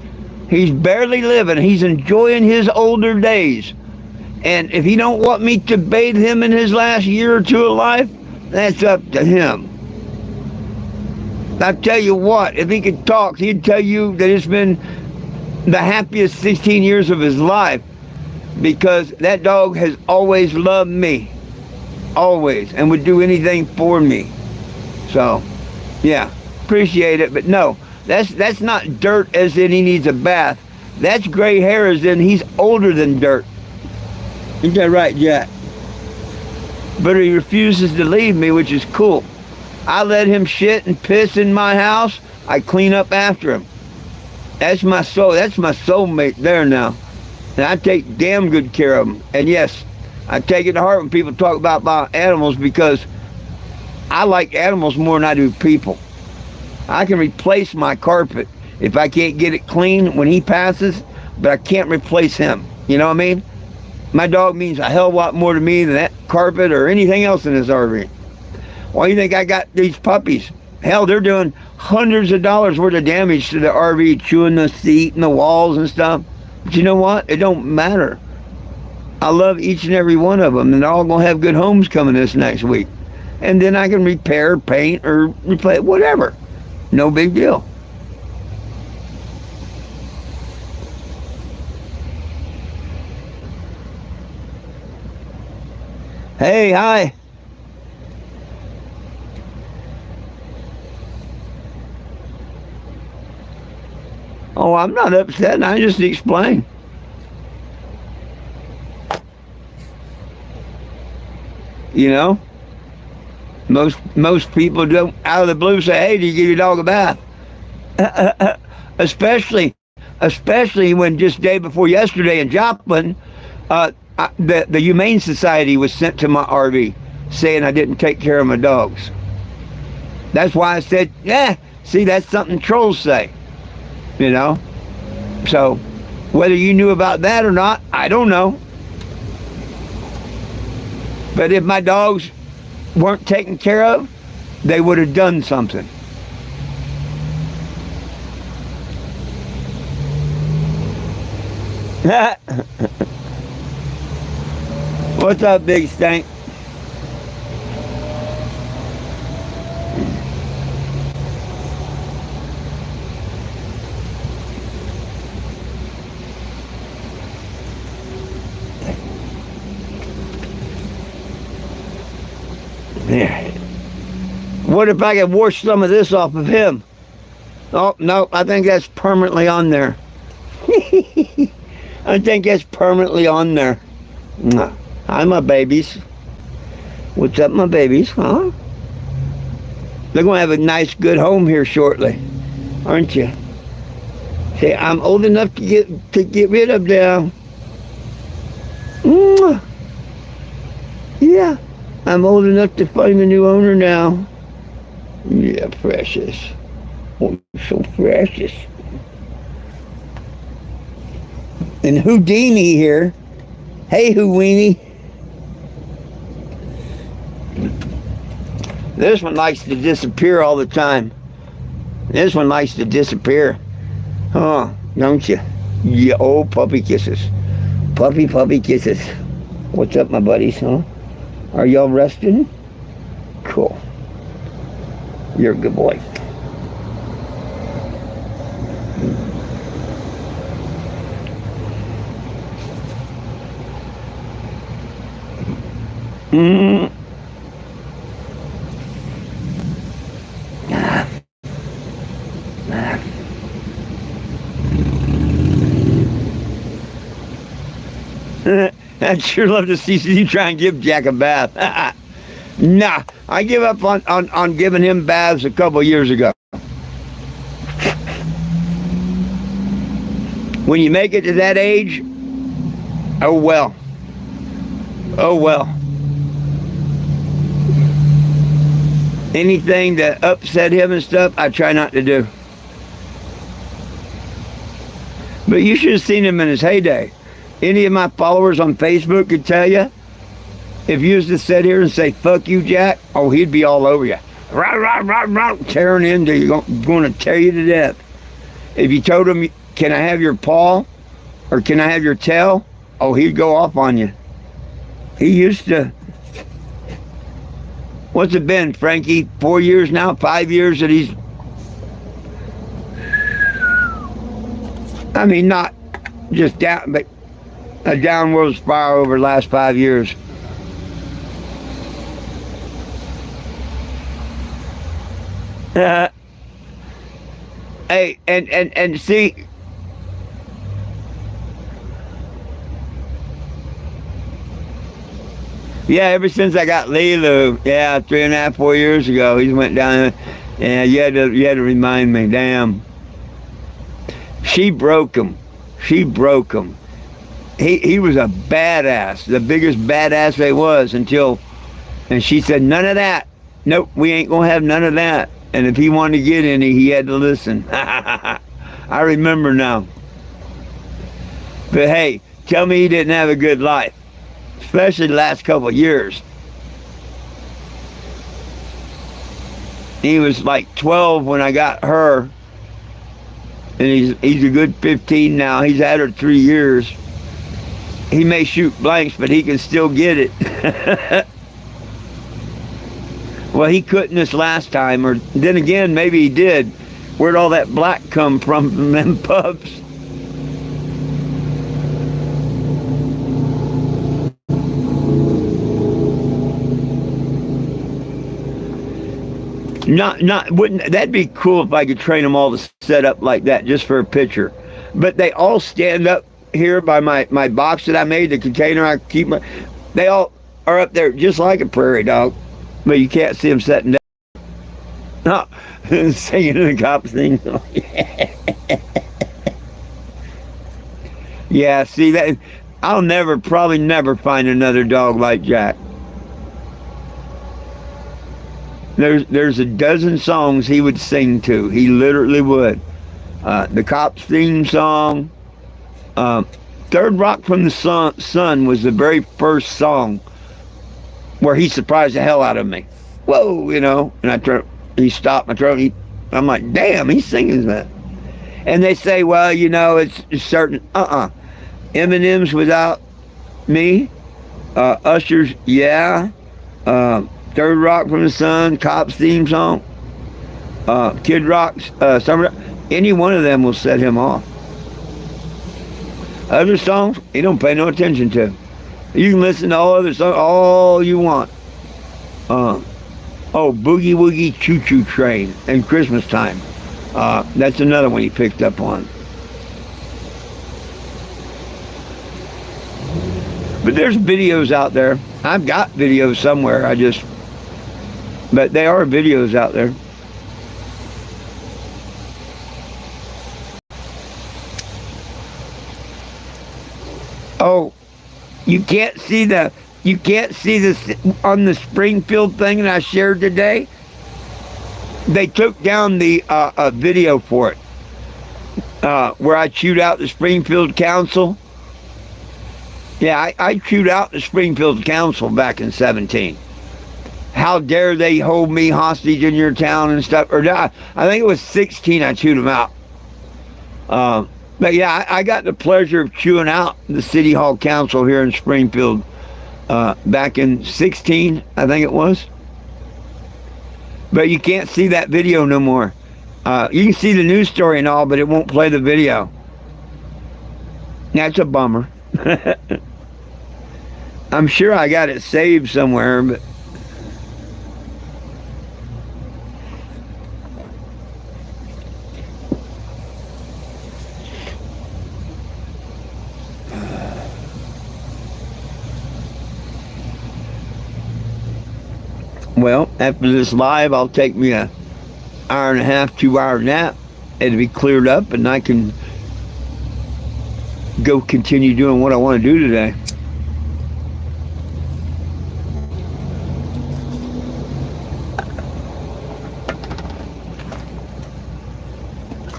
He's barely living. He's enjoying his older days. And if he don't want me to bathe him in his last year or two of life, that's up to him. I tell you what, if he could talk, he'd tell you that it's been the happiest 16 years of his life, because that dog has always loved me, always, and would do anything for me. So, yeah, appreciate it. But no, that's not dirt as in he needs a bath. That's gray hair as in he's older than dirt. Isn't that right, Jack? But he refuses to leave me, which is cool. I let him shit and piss in my house. I clean up after him. That's my soul. That's my soulmate there now. And I take damn good care of him. And yes, I take it to heart when people talk about animals, because I like animals more than I do people. I can replace my carpet if I can't get it clean when he passes, but I can't replace him. You know what I mean? My dog means a hell of a lot more to me than that carpet or anything else in this RV. Why do you think I got these puppies? Hell, they're doing hundreds of dollars worth of damage to the RV, chewing the seat and the walls and stuff. But you know what? It don't matter. I love each and every one of them, and they're all going to have good homes coming this next week. And then I can repair, paint, or replace, whatever. No big deal. Hey, hi. Oh, I'm not upset. I just explain. You know, most people don't out of the blue say, "Hey, do you give your dog a bath?" especially when just day before yesterday in Joplin, the Humane Society was sent to my RV saying I didn't take care of my dogs. That's why I said, "Yeah, see, that's something trolls say." You know, so whether you knew about that or not, I don't know. But if my dogs weren't taken care of, they would have done something. What's up, Big Stank? Yeah. What if I could wash some of this off of him? Oh, no, I think that's permanently on there. I think that's permanently on there. Hi, my babies. What's up, my babies? Huh? They're going to have a nice, good home here shortly, aren't you? Say, I'm old enough to get rid of them. Yeah, I'm old enough to find a new owner now. Yeah, precious. Oh, so precious. And Houdini here. Hey, Houdini. This one likes to disappear all the time. This one likes to disappear. Oh, don't you? Yeah, oh, puppy kisses. Puppy kisses. What's up, my buddies, huh? Are y'all resting? Cool. You're a good boy. I'd sure love to see you try and give Jack a bath. Nah, I give up on giving him baths a couple years ago. When you make it to that age, oh well. Oh well. Anything that upset him and stuff, I try not to do. But you should have seen him in his heyday. Any of my followers on Facebook could tell you, if you was to sit here and say, fuck you, Jack, oh, he'd be all over you. Rah, rah, rah, rah, tearing into you, going to tear you to death. If you told him, can I have your paw? Or can I have your tail? Oh, he'd go off on you. He used to, what's it been, Frankie? 4 years now, 5 years that he's, I mean, not just down, but a downward spiral over the last 5 years. Hey, and see, yeah, ever since I got Lulu, yeah, 3.5, 4 years ago, he went down. Yeah, you had to remind me. Damn, she broke him. She broke him. He was a badass, the biggest badass there was until, and she said, none of that. Nope, we ain't gonna have none of that. And if he wanted to get any, he had to listen. I remember now. But hey, tell me he didn't have a good life, especially the last couple of years. He was like 12 when I got her, and he's a good 15 now. He's had her 3 years. He may shoot blanks, but he can still get it. Well, he couldn't this last time, or then again, maybe he did. Where'd all that black come from them pups? Wouldn't that'd be cool if I could train them all to set up like that just for a picture. But they all stand up here by my box that I made, the container I keep they all are up there just like a prairie dog. But you can't see them sitting down. No, singing the cop thing. Yeah, see that? I'll probably never find another dog like Jack. There's a dozen songs he would sing to. He literally would. The Cops theme song. Third Rock from the Sun was the very first song where he surprised the hell out of me. Whoa, you know, and he stopped my throat. I'm like, damn, he's singing that. And they say, well, you know, it's certain. M&M's without me. Usher's, yeah. Third Rock from the Sun, Cops theme song. Kid Rock's Summer. Any one of them will set him off. Other songs, he don't pay no attention to. You can listen to all other songs all you want. Boogie Woogie Choo Choo Train and Christmas Time. That's another one he picked up on. But there's videos out there. I've got videos somewhere. But they are videos out there. Oh, you can't see this on the Springfield thing that I shared today. They took down the video for it, where I chewed out the Springfield Council. Yeah, I chewed out the Springfield Council back in 17. How dare they hold me hostage in your town and stuff? Or I think it was 16 I chewed them out. But yeah, I got the pleasure of chewing out the City Hall Council here in Springfield back in 16, I think it was. But you can't see that video no more. You can see the news story and all, but it won't play the video. That's a bummer. I'm sure I got it saved somewhere, but well, after this live, I'll take me an hour and a half, 2 hour nap. It'll be cleared up and I can go continue doing what I want to do today.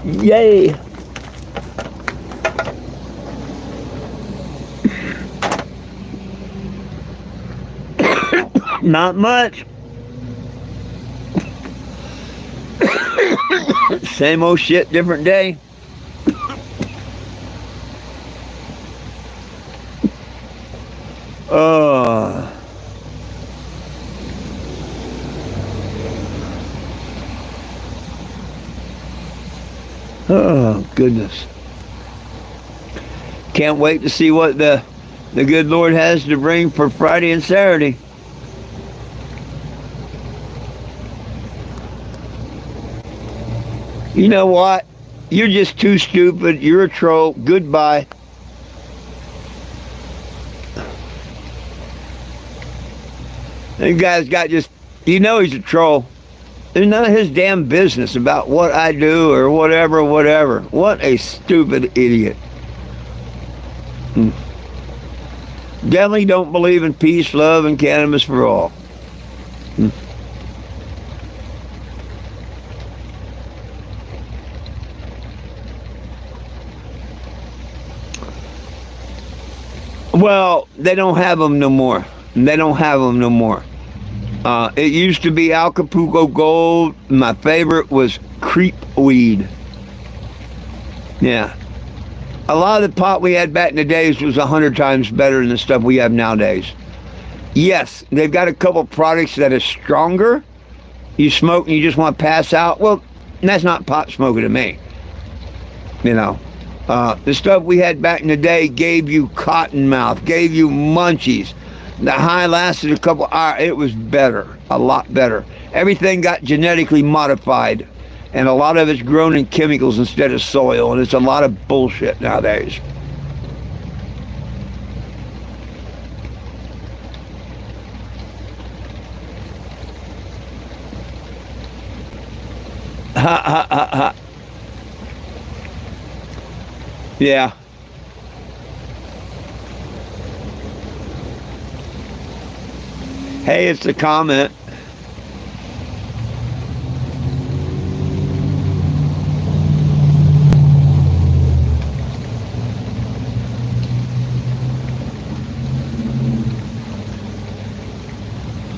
Yay! Not much. Same old shit, different day. Oh, goodness. Can't wait to see what the good Lord has to bring for Friday and Saturday. You know what? You're just too stupid. You're a troll. Goodbye. That guy's got just, you know he's a troll. There's none of his damn business about what I do or whatever. What a stupid idiot. Definitely don't believe in peace, love, and cannabis for all. Well, they don't have them no more. It used to be Acapulco Gold. My favorite was Creep Weed. Yeah. A lot of the pot we had back in the days was 100 times better than the stuff we have nowadays. Yes, they've got a couple products that are stronger. You smoke and you just want to pass out. Well, that's not pot smoking to me. You know. The stuff we had back in the day gave you cotton mouth, gave you munchies. The high lasted a couple hours. It was better, a lot better. Everything got genetically modified, and a lot of it's grown in chemicals instead of soil, and it's a lot of bullshit nowadays. Ha ha ha ha. Yeah. Hey, it's a comment.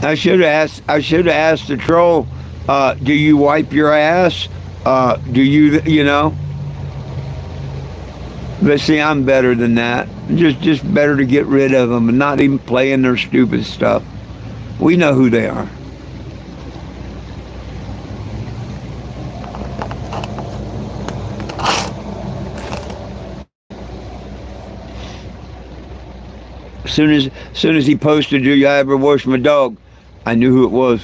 I should have asked the troll, do you wipe your ass? Do you, you know? But see, I'm better than that. Just better to get rid of them and not even play in their stupid stuff. We know who they are. Soon as he posted, "Do you ever wash my dog?" I knew who it was.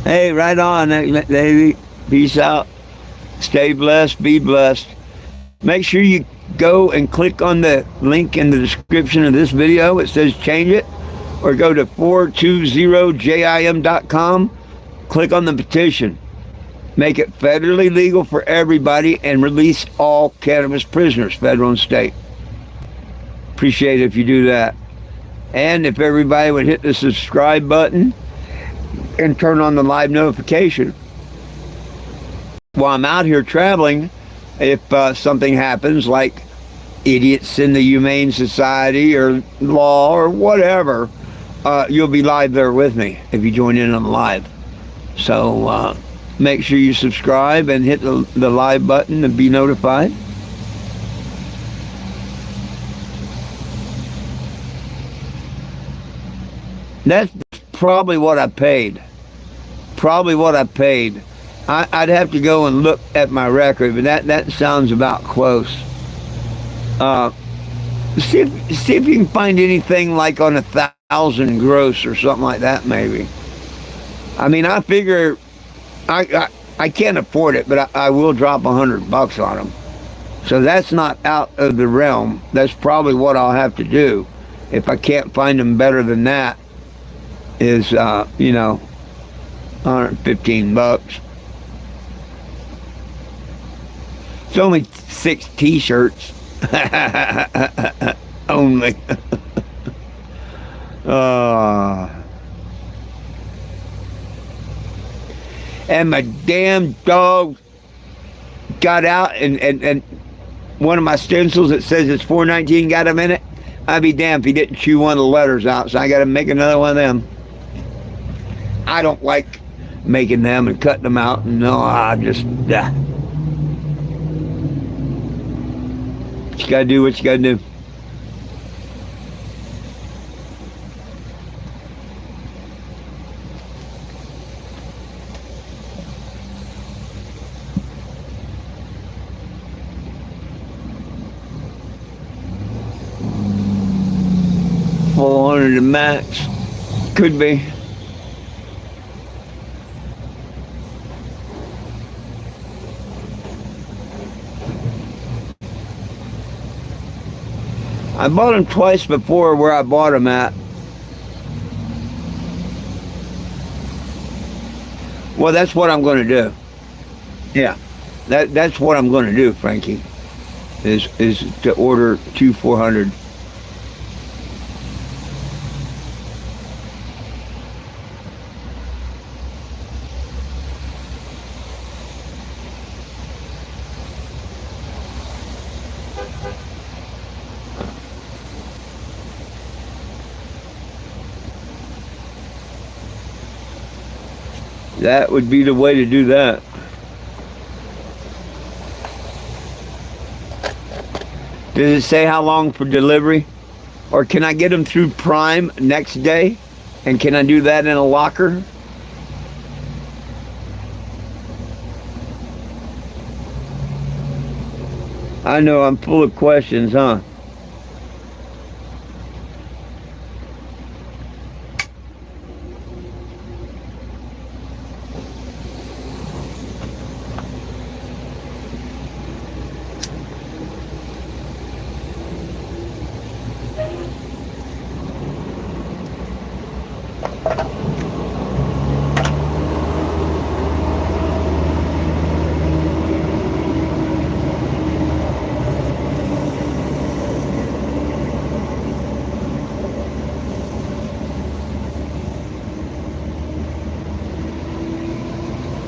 Hey, right on, baby. Peace out. Stay blessed. Be blessed. Make sure you go and click on the link in the description of this video. It says change it. Or go to 420jim.com. Click on the petition. Make it federally legal for everybody and release all cannabis prisoners, federal and state. Appreciate it if you do that. And if everybody would hit the subscribe button and turn on the live notification. While I'm out here traveling, if something happens, like idiots in the Humane Society or law or whatever, you'll be live there with me if you join in on live. So make sure you subscribe and hit the live button to be notified. That's probably what I paid. I'd have to go and look at my record, but that sounds about close. See if you can find anything like on 1,000 gross or something like that, maybe. I mean, I figure I can't afford it, but I will drop $100 on them. So that's not out of the realm. That's probably what I'll have to do. If I can't find them better than that, is, you know, $115. It's only 6 t-shirts. Only. And my damn dog got out and one of my stencils that says it's 419 got him in it. I'd be damned if he didn't chew one of the letters out, so I got to make another one of them. I don't like making them and cutting them out. No, I just, you got to do what you got to do. $400 max. Could be. I bought them twice before where I bought them at. Well, that's what I'm going to do. Yeah, that's what I'm going to do, Frankie. Is to order 2 400. That would be the way to do that. Does it say how long for delivery? Or can I get them through Prime next day? And can I do that in a locker? I know I'm full of questions, huh?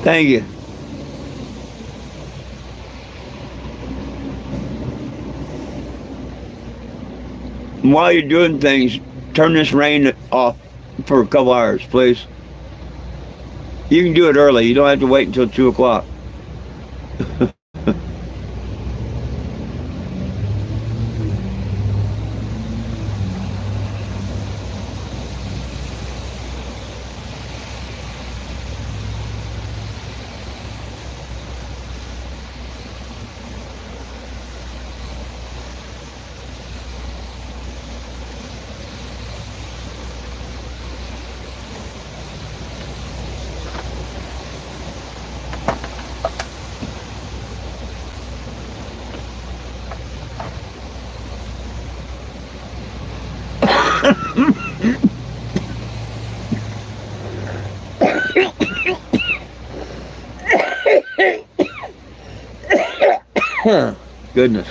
Thank you. while you're doing things, turn this rain off for a couple hours, please. You can do it early. You don't have to wait until 2 o'clock. Goodness.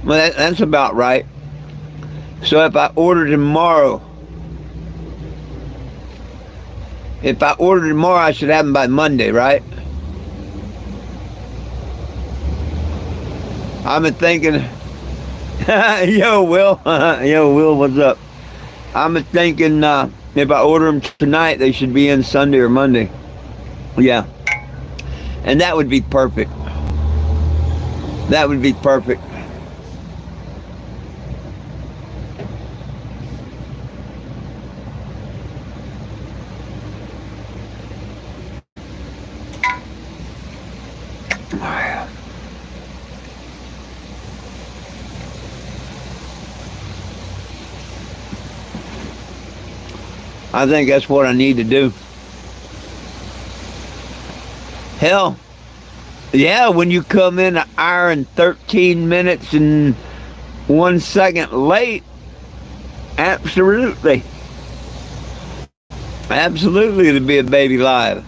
Well, that's about right. So if I order tomorrow, I should have them by Monday, right? I'm thinking, yo, Will, what's up? I'm thinking if I order them tonight, they should be in Sunday or Monday. Yeah. And that would be perfect. That would be perfect. I think that's what I need to do. Hell, yeah, when you come in an hour and 13 minutes and 1 second late, absolutely. Absolutely to be a baby live.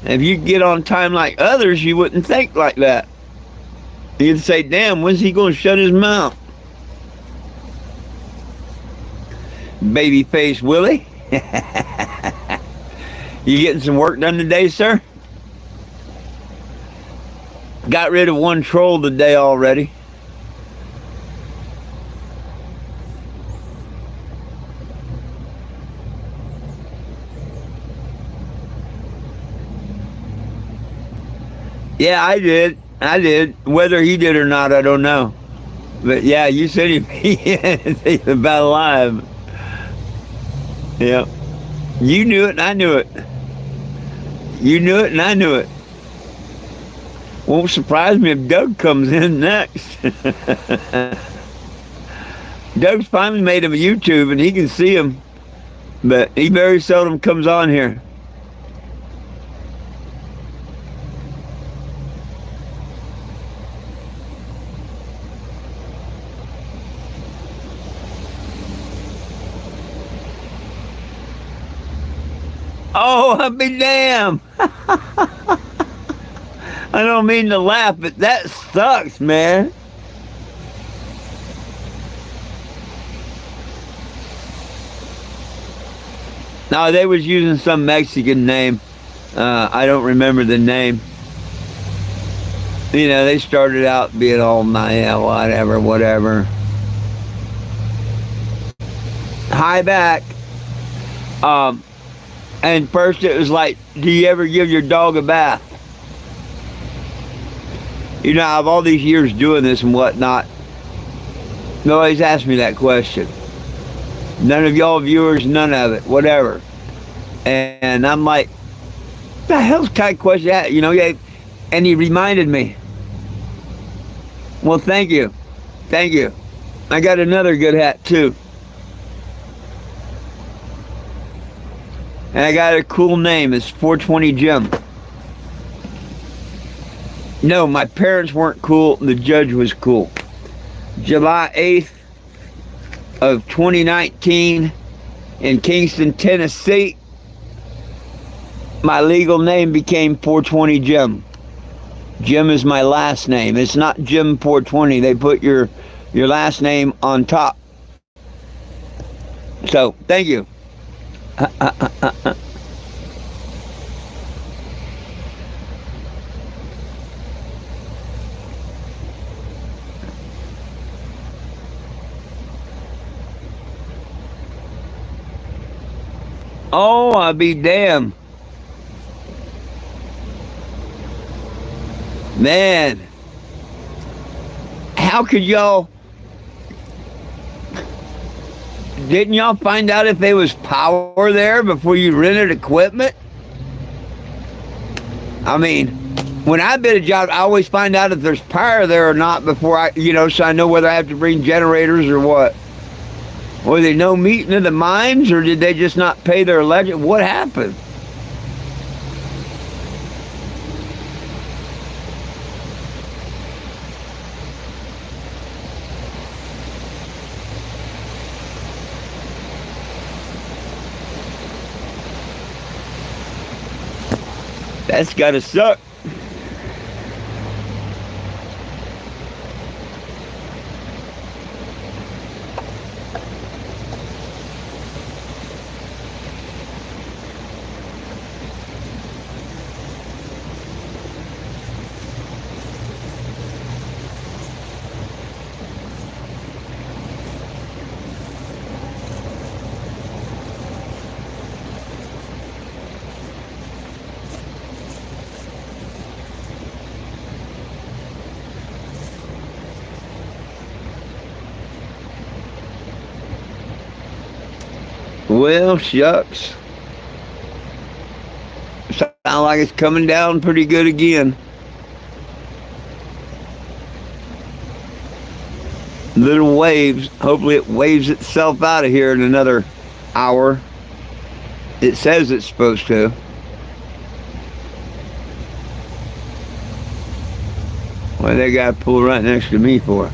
And if you get on time like others, you wouldn't think like that. You'd say, damn, when's he going to shut his mouth? Babyface Willie. You getting some work done today, sir? Got rid of one troll today already. Yeah, I did. Whether he did or not, I don't know. But yeah, you said he's about alive. Yeah. You knew it and I knew it. You knew it and I knew it. Won't surprise me if Doug comes in next. Doug's finally made him a YouTube and he can see him, but he very seldom comes on here. Oh, I'll be damned. I don't mean to laugh, but that sucks, man. No, they was using some Mexican name. I don't remember the name. You know, they started out being all whatever. Hi back. And first it was like, do you ever give your dog a bath? You know, I've all these years doing this and whatnot, nobody's asked me that question. None of y'all viewers, none of it, whatever. And I'm like, the hell's kind of question that? You know, and he reminded me. Well, thank you. Thank you. I got another good hat too. And I got a cool name. It's 420 Jim. No, my parents weren't cool. The judge was cool. July 8th of 2019 in Kingston, Tennessee, my legal name became 420 Jim. Jim is my last name. It's not Jim 420. They put your last name on top. So, thank you. Oh, I'll be damned. Man, how could y'all, didn't y'all find out if there was power there before you rented equipment? I mean, when I bid a job, I always find out if there's power there or not before I, so I know whether I have to bring generators or what. Were there no meeting of the minds, or did they just not pay their electric? What happened? That's gotta suck. Well, shucks. Sound like it's coming down pretty good again. Little waves. Hopefully it waves itself out of here in another hour. It says it's supposed to. Why they got to pull right next to me for?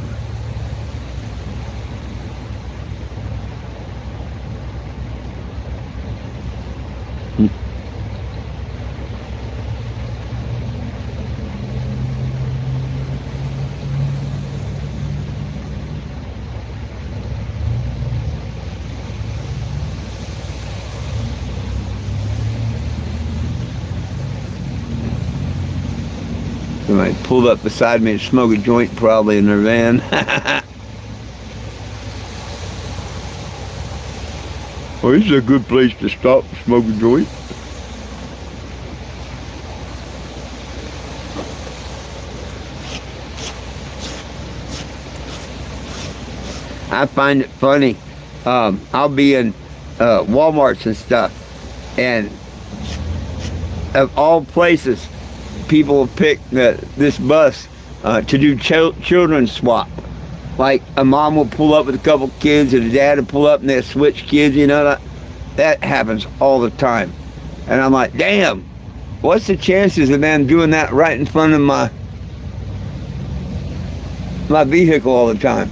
Somebody pulled up beside me to smoke a joint, probably in their van. Well, this is a good place to stop and smoke a joint. I find it funny. I'll be in Walmarts and stuff, and of all places, people will pick this bus to do children's swap. Like a mom will pull up with a couple kids, and a dad will pull up and they'll switch kids. That happens all the time. And I'm like, damn, what's the chances of them doing that right in front of my vehicle all the time?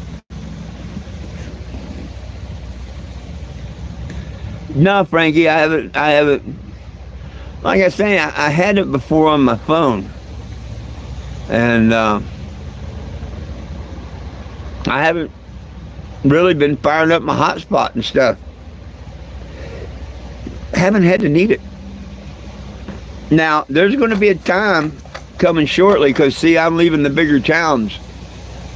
No, Frankie, I haven't. Like I say, I had it before on my phone, and I haven't really been firing up my hotspot and stuff. Haven't had to need it. Now, there's going to be a time coming shortly, because see, I'm leaving the bigger towns.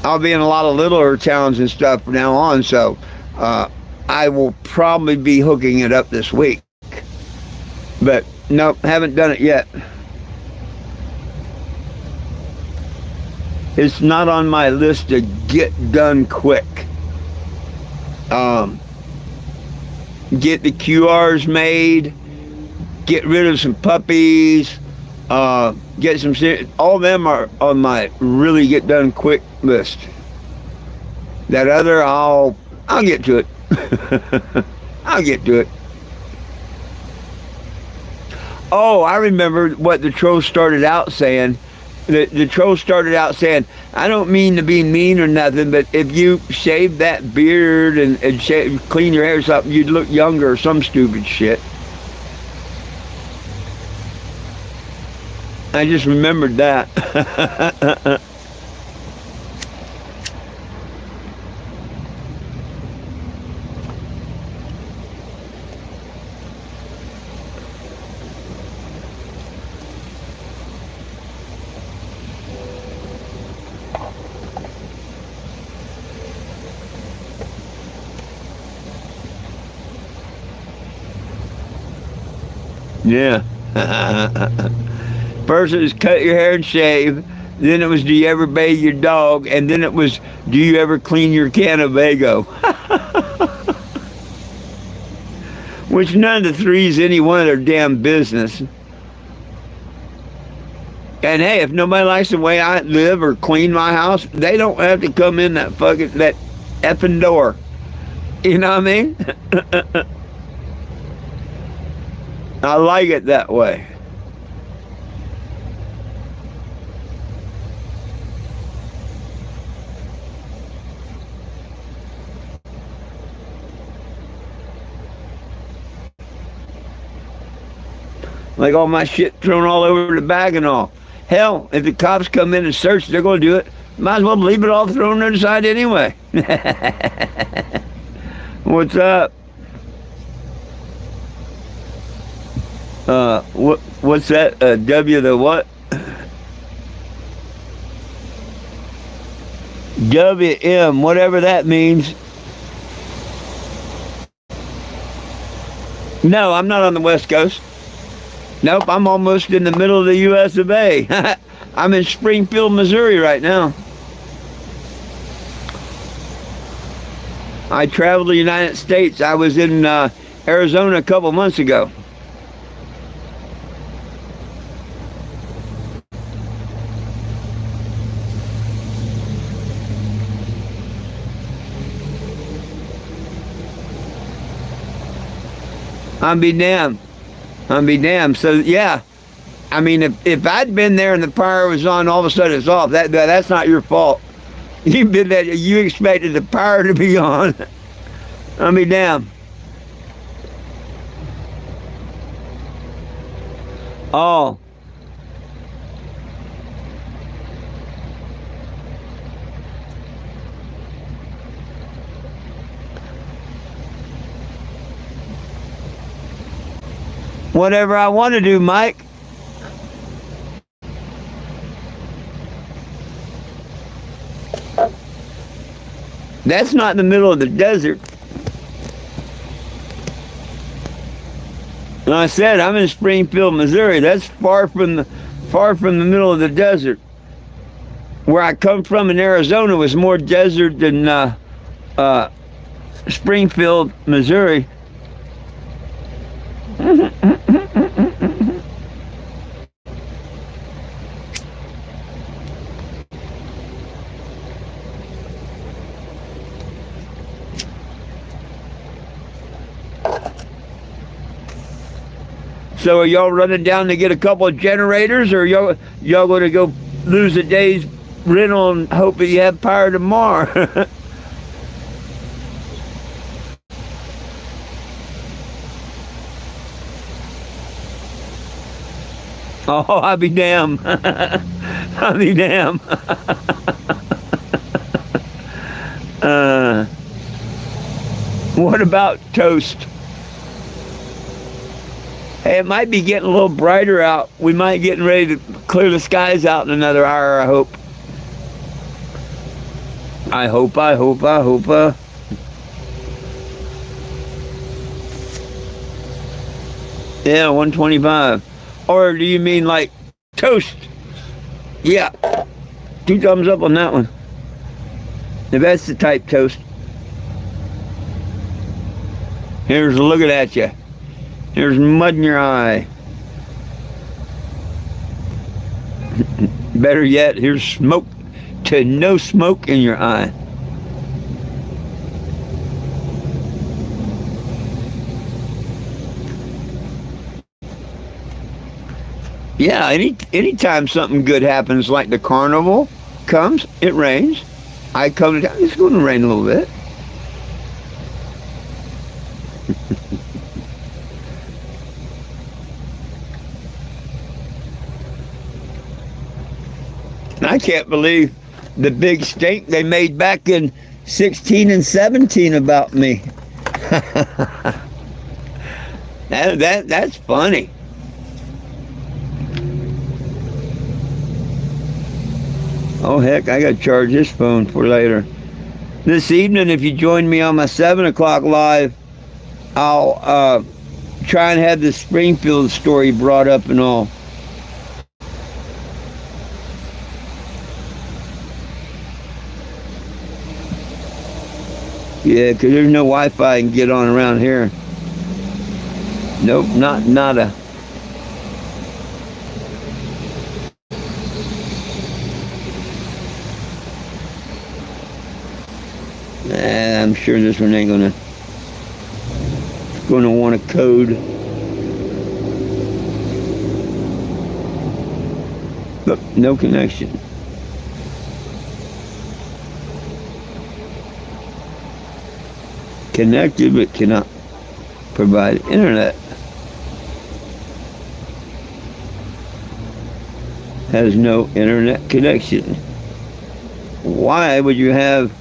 I'll be in a lot of littler towns and stuff from now on, so I will probably be hooking it up this week. But nope, haven't done it yet. It's not on my list to get done quick. Get the QRs made, get rid of some puppies, get some, all of them are on my really get done quick list. That other, I'll get to it. I'll get to it. Oh, I remember what the troll started out saying, The troll started out saying, I don't mean to be mean or nothing, but if you shave that beard and clean your hair or something, you'd look younger or some stupid shit. I just remembered that. Yeah. First it was cut your hair and shave. Then it was, do you ever bathe your dog? And then it was, do you ever clean your Cannebago? Which none of the three is any one of their damn business. And hey, if nobody likes the way I live or clean my house, they don't have to come in that effing door. You know what I mean? I like it that way. Like all my shit thrown all over the bag and all. Hell, if the cops come in and search, they're going to do it. Might as well leave it all thrown on the side anyway. What's up? What's that? W the what? WM, whatever that means. No, I'm not on the West Coast. Nope, I'm almost in the middle of the U.S. of A. I'm in Springfield, Missouri right now. I traveled the United States. I was in Arizona a couple months ago. I'll be damned. So yeah, I mean, if I'd been there and the power was on, all of a sudden it's off. That's not your fault. You've been there. You expected the power to be on. I'll be damned. Oh. Whatever I want to do, Mike. That's not in the middle of the desert. And I said I'm in Springfield, Missouri. That's far from the middle of the desert. Where I come from in Arizona was more desert than Springfield, Missouri. So are y'all running down to get a couple of generators, or y'all going to go lose a day's rental and hope that you have power tomorrow? Oh, I'll be damned. I'll be damned. What about toast? Hey, it might be getting a little brighter out. We might be getting ready to clear the skies out in another hour, I hope. I hope. Yeah, 125. Or do you mean like toast? Yeah. 2 thumbs up on that one. If that's the type toast. Here's looking at you. There's mud in your eye. Better yet, here's smoke to no smoke in your eye. Yeah, anytime something good happens, like the carnival comes, it rains. I come to town, it's going to rain a little bit. I can't believe the big stink they made back in 16 and 17 about me. That's funny. Oh, heck, I got to charge this phone for later. This evening, if you join me on my 7 o'clock live, I'll try and have the Springfield story brought up and all. Yeah, because there's no Wi-Fi I can get on around here. Nope, nada. I'm sure this one ain't gonna want a code. Look, no connection. Connected but cannot provide internet. Has no internet connection. Why would you have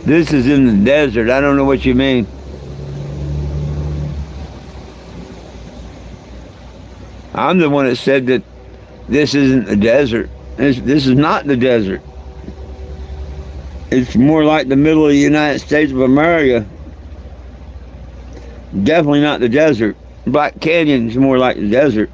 This is in the desert. I don't know what you mean. I'm the one that said that this isn't the desert. This is not the desert. It's more like the middle of the United States of America. Definitely not the desert. Black Canyon is more like the desert.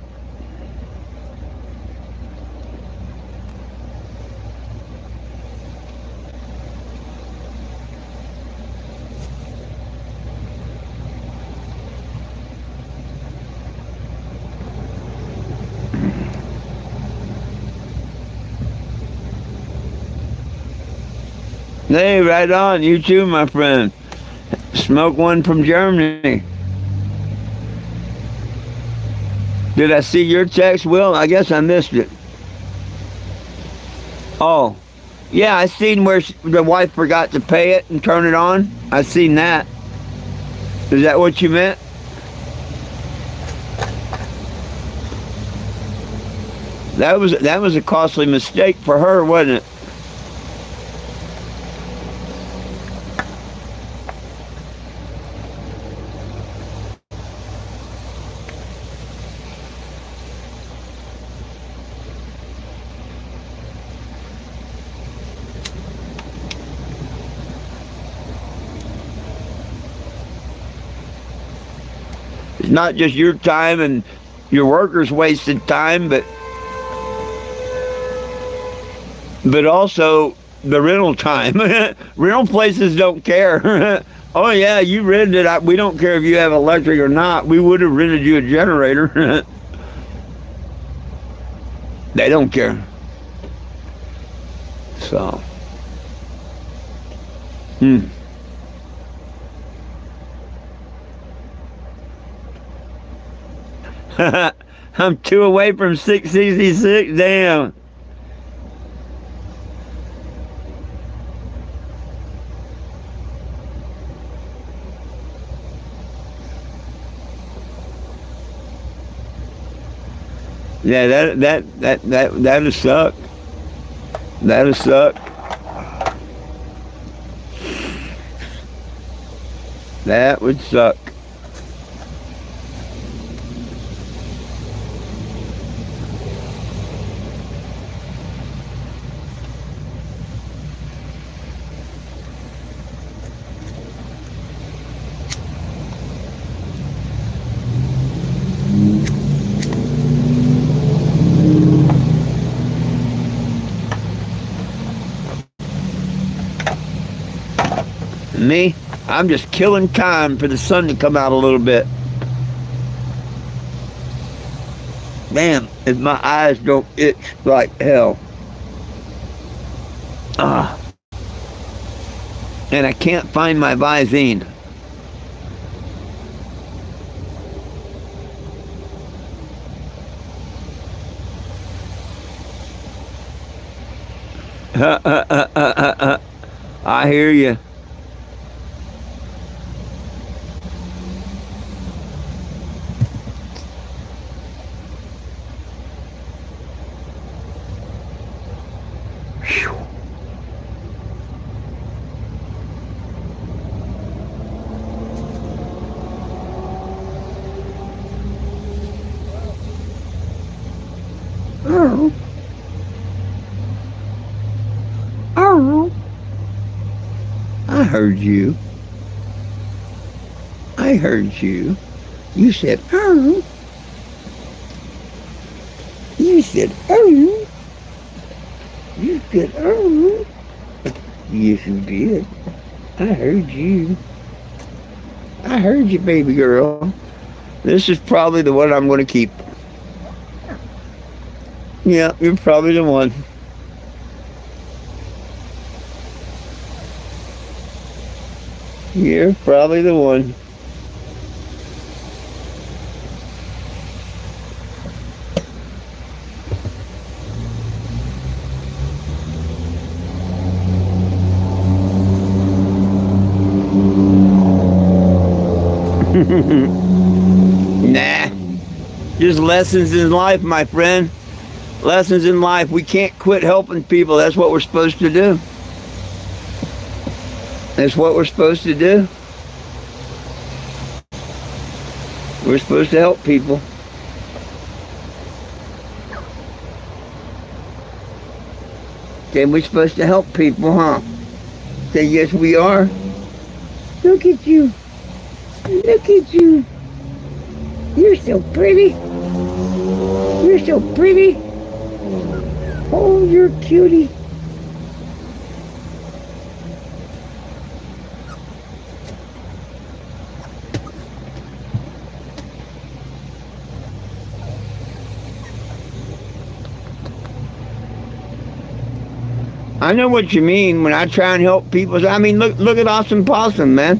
Hey, right on. You too, my friend. Smoke one from Germany. Did I see your text, Will? I guess I missed it. Oh, yeah, I seen where the wife forgot to pay it and turn it on. I seen that. Is that what you meant? That was a costly mistake for her, wasn't it? It's not just your time and your workers' wasted time, but also the rental time. Rental places don't care. Oh yeah, you rented it. We don't care if you have electric or not. We would have rented you a generator. They don't care. So. I'm 2 away from 666. Damn. Yeah, that'll suck. That'll suck. That would suck. Me, I'm just killing time for the sun to come out a little bit. Damn, if my eyes don't itch like hell. Ah. And I can't find my Visine. I hear you. Oh. Oh. I heard you. I heard you. You said, oh. You said, oh. You said, oh. Yes, you did. I heard you. I heard you, baby girl. This is probably the one I'm going to keep. Yeah, you're probably the one. You're probably the one. Nah. Just lessons in life, my friend. Lessons in life. We can't quit helping people. That's what we're supposed to do. That's what we're supposed to do. We're supposed to help people. Okay, we're supposed to help people, huh? Say, yes, we are. Look at you. Look at you. You're so pretty. You're so pretty. Oh, you're a cutie. I know what you mean when I try and help people. I mean, look at Awesome Possum, man.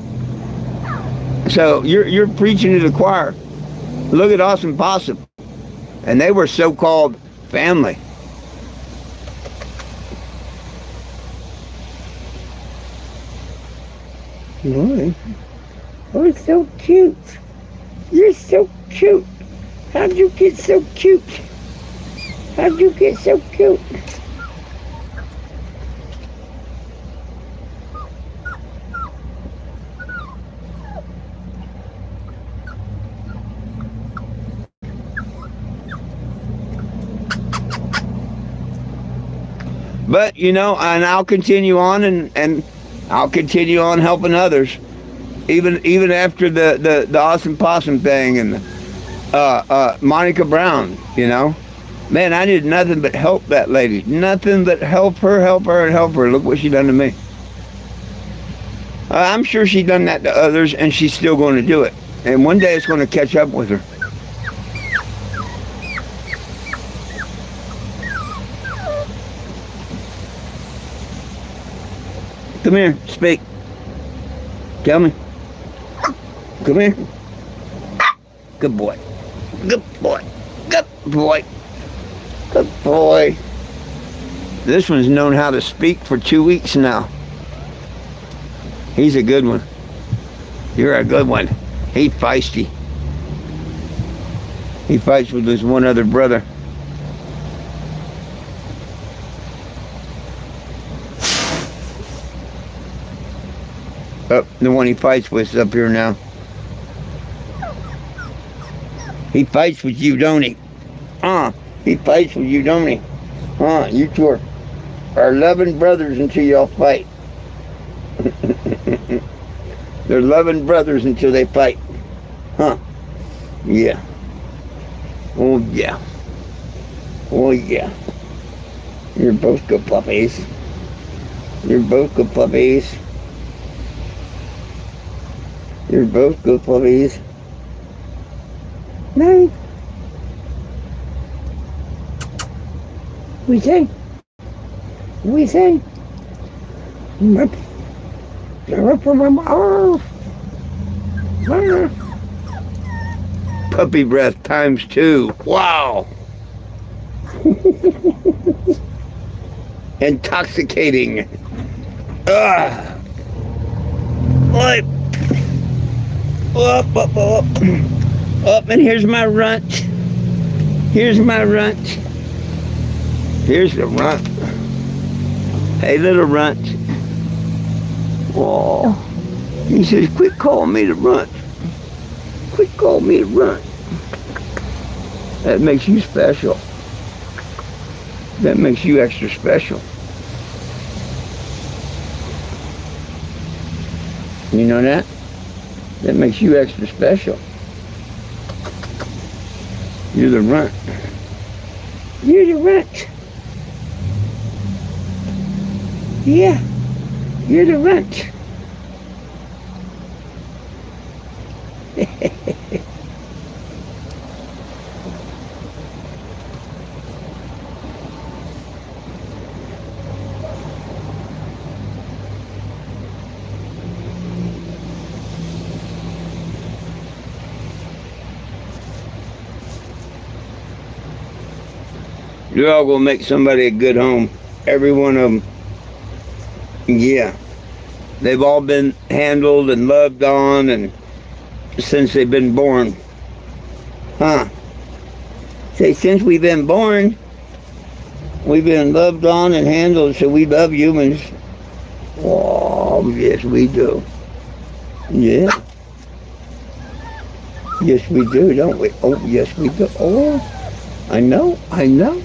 So you're preaching to the choir. Look at Awesome Possum. And they were so-called family. Boy. Oh, so cute. You're so cute. How'd you get so cute? How'd you get so cute? But, you know, and I'll continue on and I'll continue on helping others. Even after the Awesome Possum thing and Monica Brown, you know. Man, I did nothing but help that lady. Nothing but help her, and help her. Look what she done to me. I'm sure she done that to others, and she's still going to do it. And one day it's going to catch up with her. Come here, speak. Tell me. Come here. Good boy. Good boy. Good boy. Good boy. This one's known how to speak for 2 weeks now. He's a good one. You're a good one. He's feisty. He fights with his one other brother. Oh, the one he fights with is up here now. He fights with you, don't he? He fights with you, don't he? You two are loving brothers until y'all fight. They're loving brothers until they fight. Huh? Yeah. Oh, yeah. Oh, yeah. You're both good puppies. You're both good puppies. You're both good puppies. No. We say? We say? Puppy breath times 2. Wow. Intoxicating. Up, and here's my runt. Here's my runt. Here's the runt. Hey, little runt. Oh, he says, quit calling me the runt. Quit calling me the runt. That makes you special. That makes you extra special. You know that? That makes you extra special. You're the runt. You're the runt. Yeah, you're the runt. You're all gonna make somebody a good home. Every one of them. Yeah. They've all been handled and loved on and since they've been born. Huh? Say, since we've been born, we've been loved on and handled, so we love humans. Oh, yes we do. Yeah. Yes we do, don't we? Oh, yes we do. Oh, I know, I know.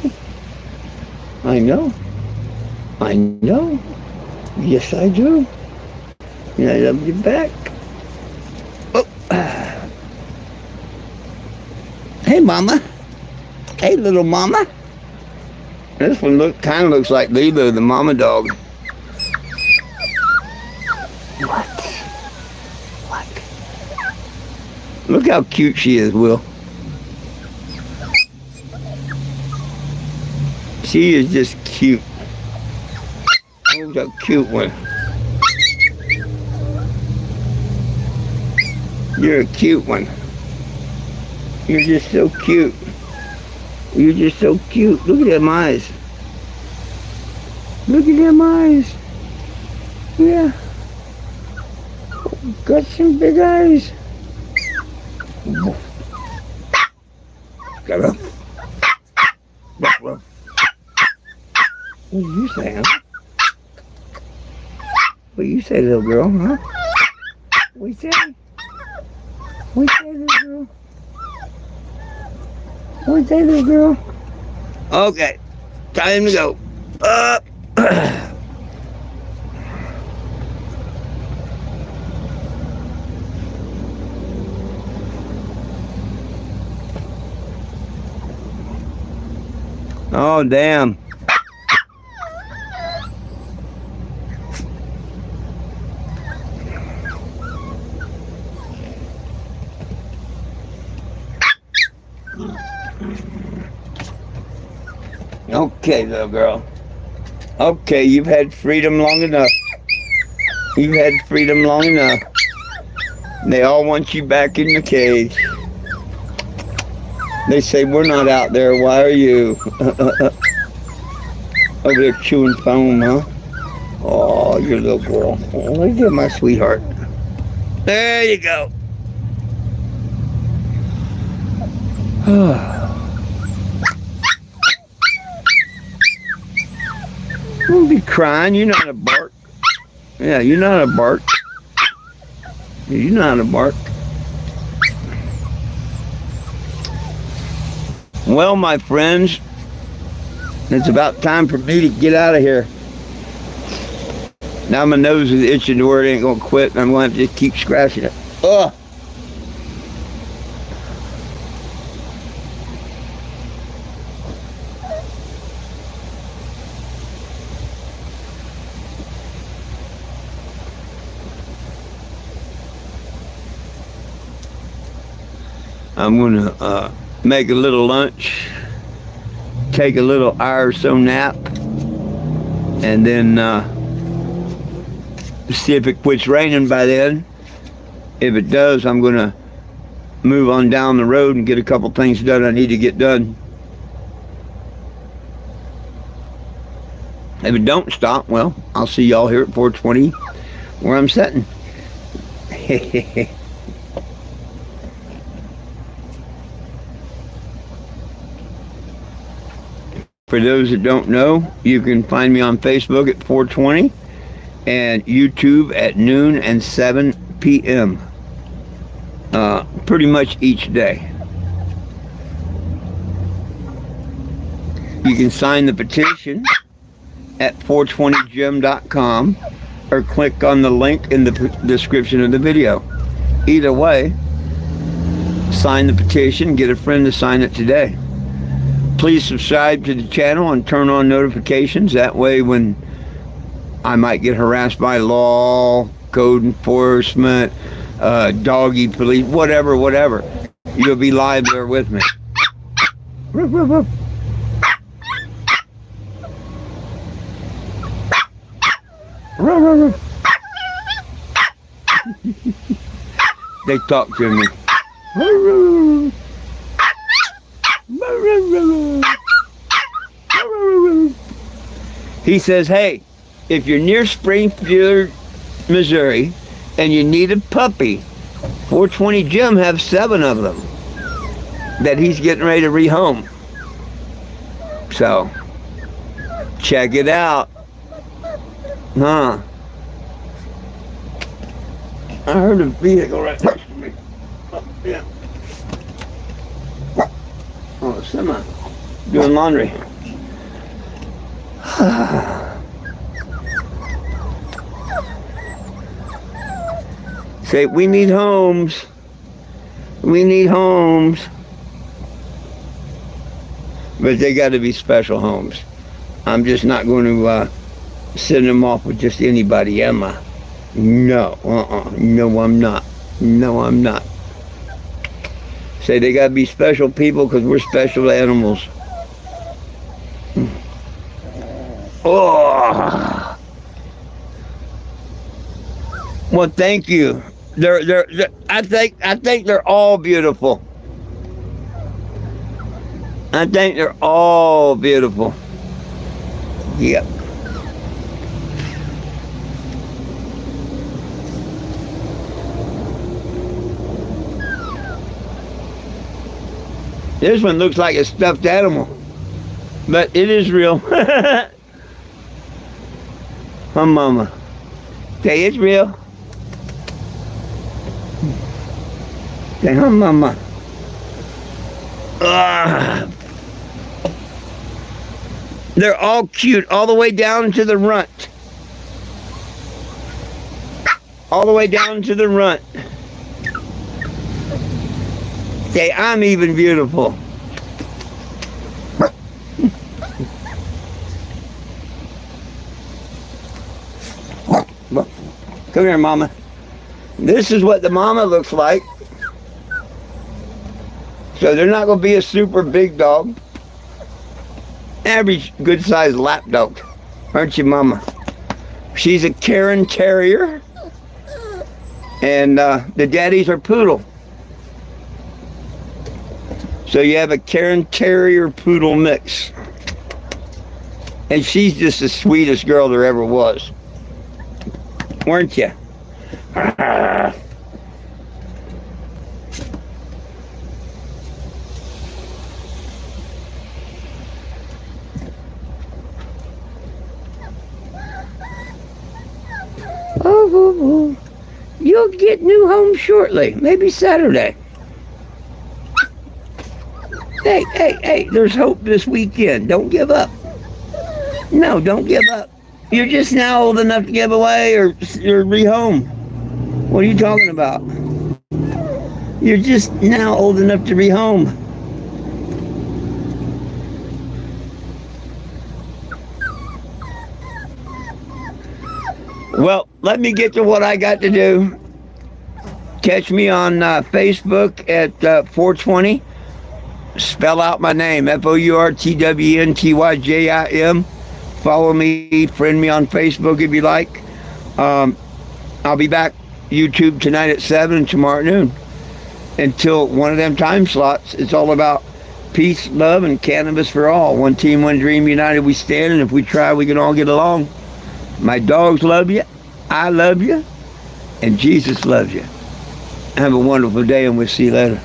I know. I know. Yes, I do. And I love you back. Oh. Hey, Mama. Hey, little Mama. This one kind of looks like Lilo, the mama dog. What? What? Look how cute she is, Will. She is just cute. Oh, a cute one. You're a cute one. You're just so cute. You're just so cute. Look at them eyes. Look at them eyes. Yeah. Got some big eyes. Got up. What do you say, huh? What do you say, little girl, huh? What do you say? What do you say, little girl? What do you say, little girl? Okay, time to go. Up. Oh, damn. Okay, little girl. Okay, you've had freedom long enough. You've had freedom long enough. They all want you back in the cage. They say, we're not out there. Why are you? Over there chewing foam, huh? Oh, your little girl. Oh, look at my sweetheart. There you go. Don't be crying. You know how to bark. Yeah, you know how to bark. You know how to bark. Well, my friends, it's about time for me to get out of here. Now my nose is itching to where it ain't gonna quit, and I'm gonna have to just keep scratching it. Ugh. I'm gonna make a little lunch take a little hour or so nap, and then see if it quits raining by then. If it does, I'm going to move on down the road and get a couple things done I need to get done. If it don't stop, well, I'll see y'all here at 420 where I'm sitting. For those that don't know, you can find me on Facebook at 420 and YouTube at noon and 7 p.m. Pretty much each day. You can sign the petition at 420gym.com or click on the link in the description of the video. Either way, sign the petition, get a friend to sign it today. Please subscribe to the channel and turn on notifications. That way when I might get harassed by law, code enforcement, doggy police, whatever, you'll be live there with me. Ruff, ruff, ruff. Ruff, ruff, ruff. They talk to me. He says, hey, if you're near Springfield, Missouri, and you need a puppy, 420 Jim have 7 of them that he's getting ready to rehome. So, check it out. Huh. I heard a vehicle right next to me. Oh, yeah. Oh, a semi. Doing laundry. Say, we need homes. We need homes. But they got to be special homes. I'm just not going to send them off with just anybody, am I? No, no, I'm not. No, I'm not. Say, they got to be special people because we're special animals. Oh. Well, thank you. I think they're all beautiful. I think they're all beautiful. Yep. This one looks like a stuffed animal, but it is real. Huh, mama? Say it's real. Say, huh, mama? They're all cute, all the way down to the runt. All the way down to the runt. Say, I'm even beautiful. Come here, mama. This is what the mama looks like. So they're not going to be a super big dog. Average good sized lap dog. Aren't you, mama? She's a Karen Terrier. And the daddies are poodle. So you have a Karen Terrier poodle mix. And she's just the sweetest girl there ever was. Weren't you? Oh, you'll get new homes shortly, maybe Saturday. Hey, there's hope this weekend. Don't give up. No, don't give up. You're just now old enough to give away or rehome. What are you talking about? You're just now old enough to rehome. Well, let me get to what I got to do. Catch me on Facebook at 420 spell out my name, FOURTWNTYJIM. Follow me, friend me on Facebook if you like. I'll be back YouTube tonight at 7 and tomorrow at noon. Until one of them time slots, it's all about peace, love, and cannabis for all. One team, one dream, united we stand, and if we try, we can all get along. My dogs love you, I love you, and Jesus loves you. Have a wonderful day, and we'll see you later.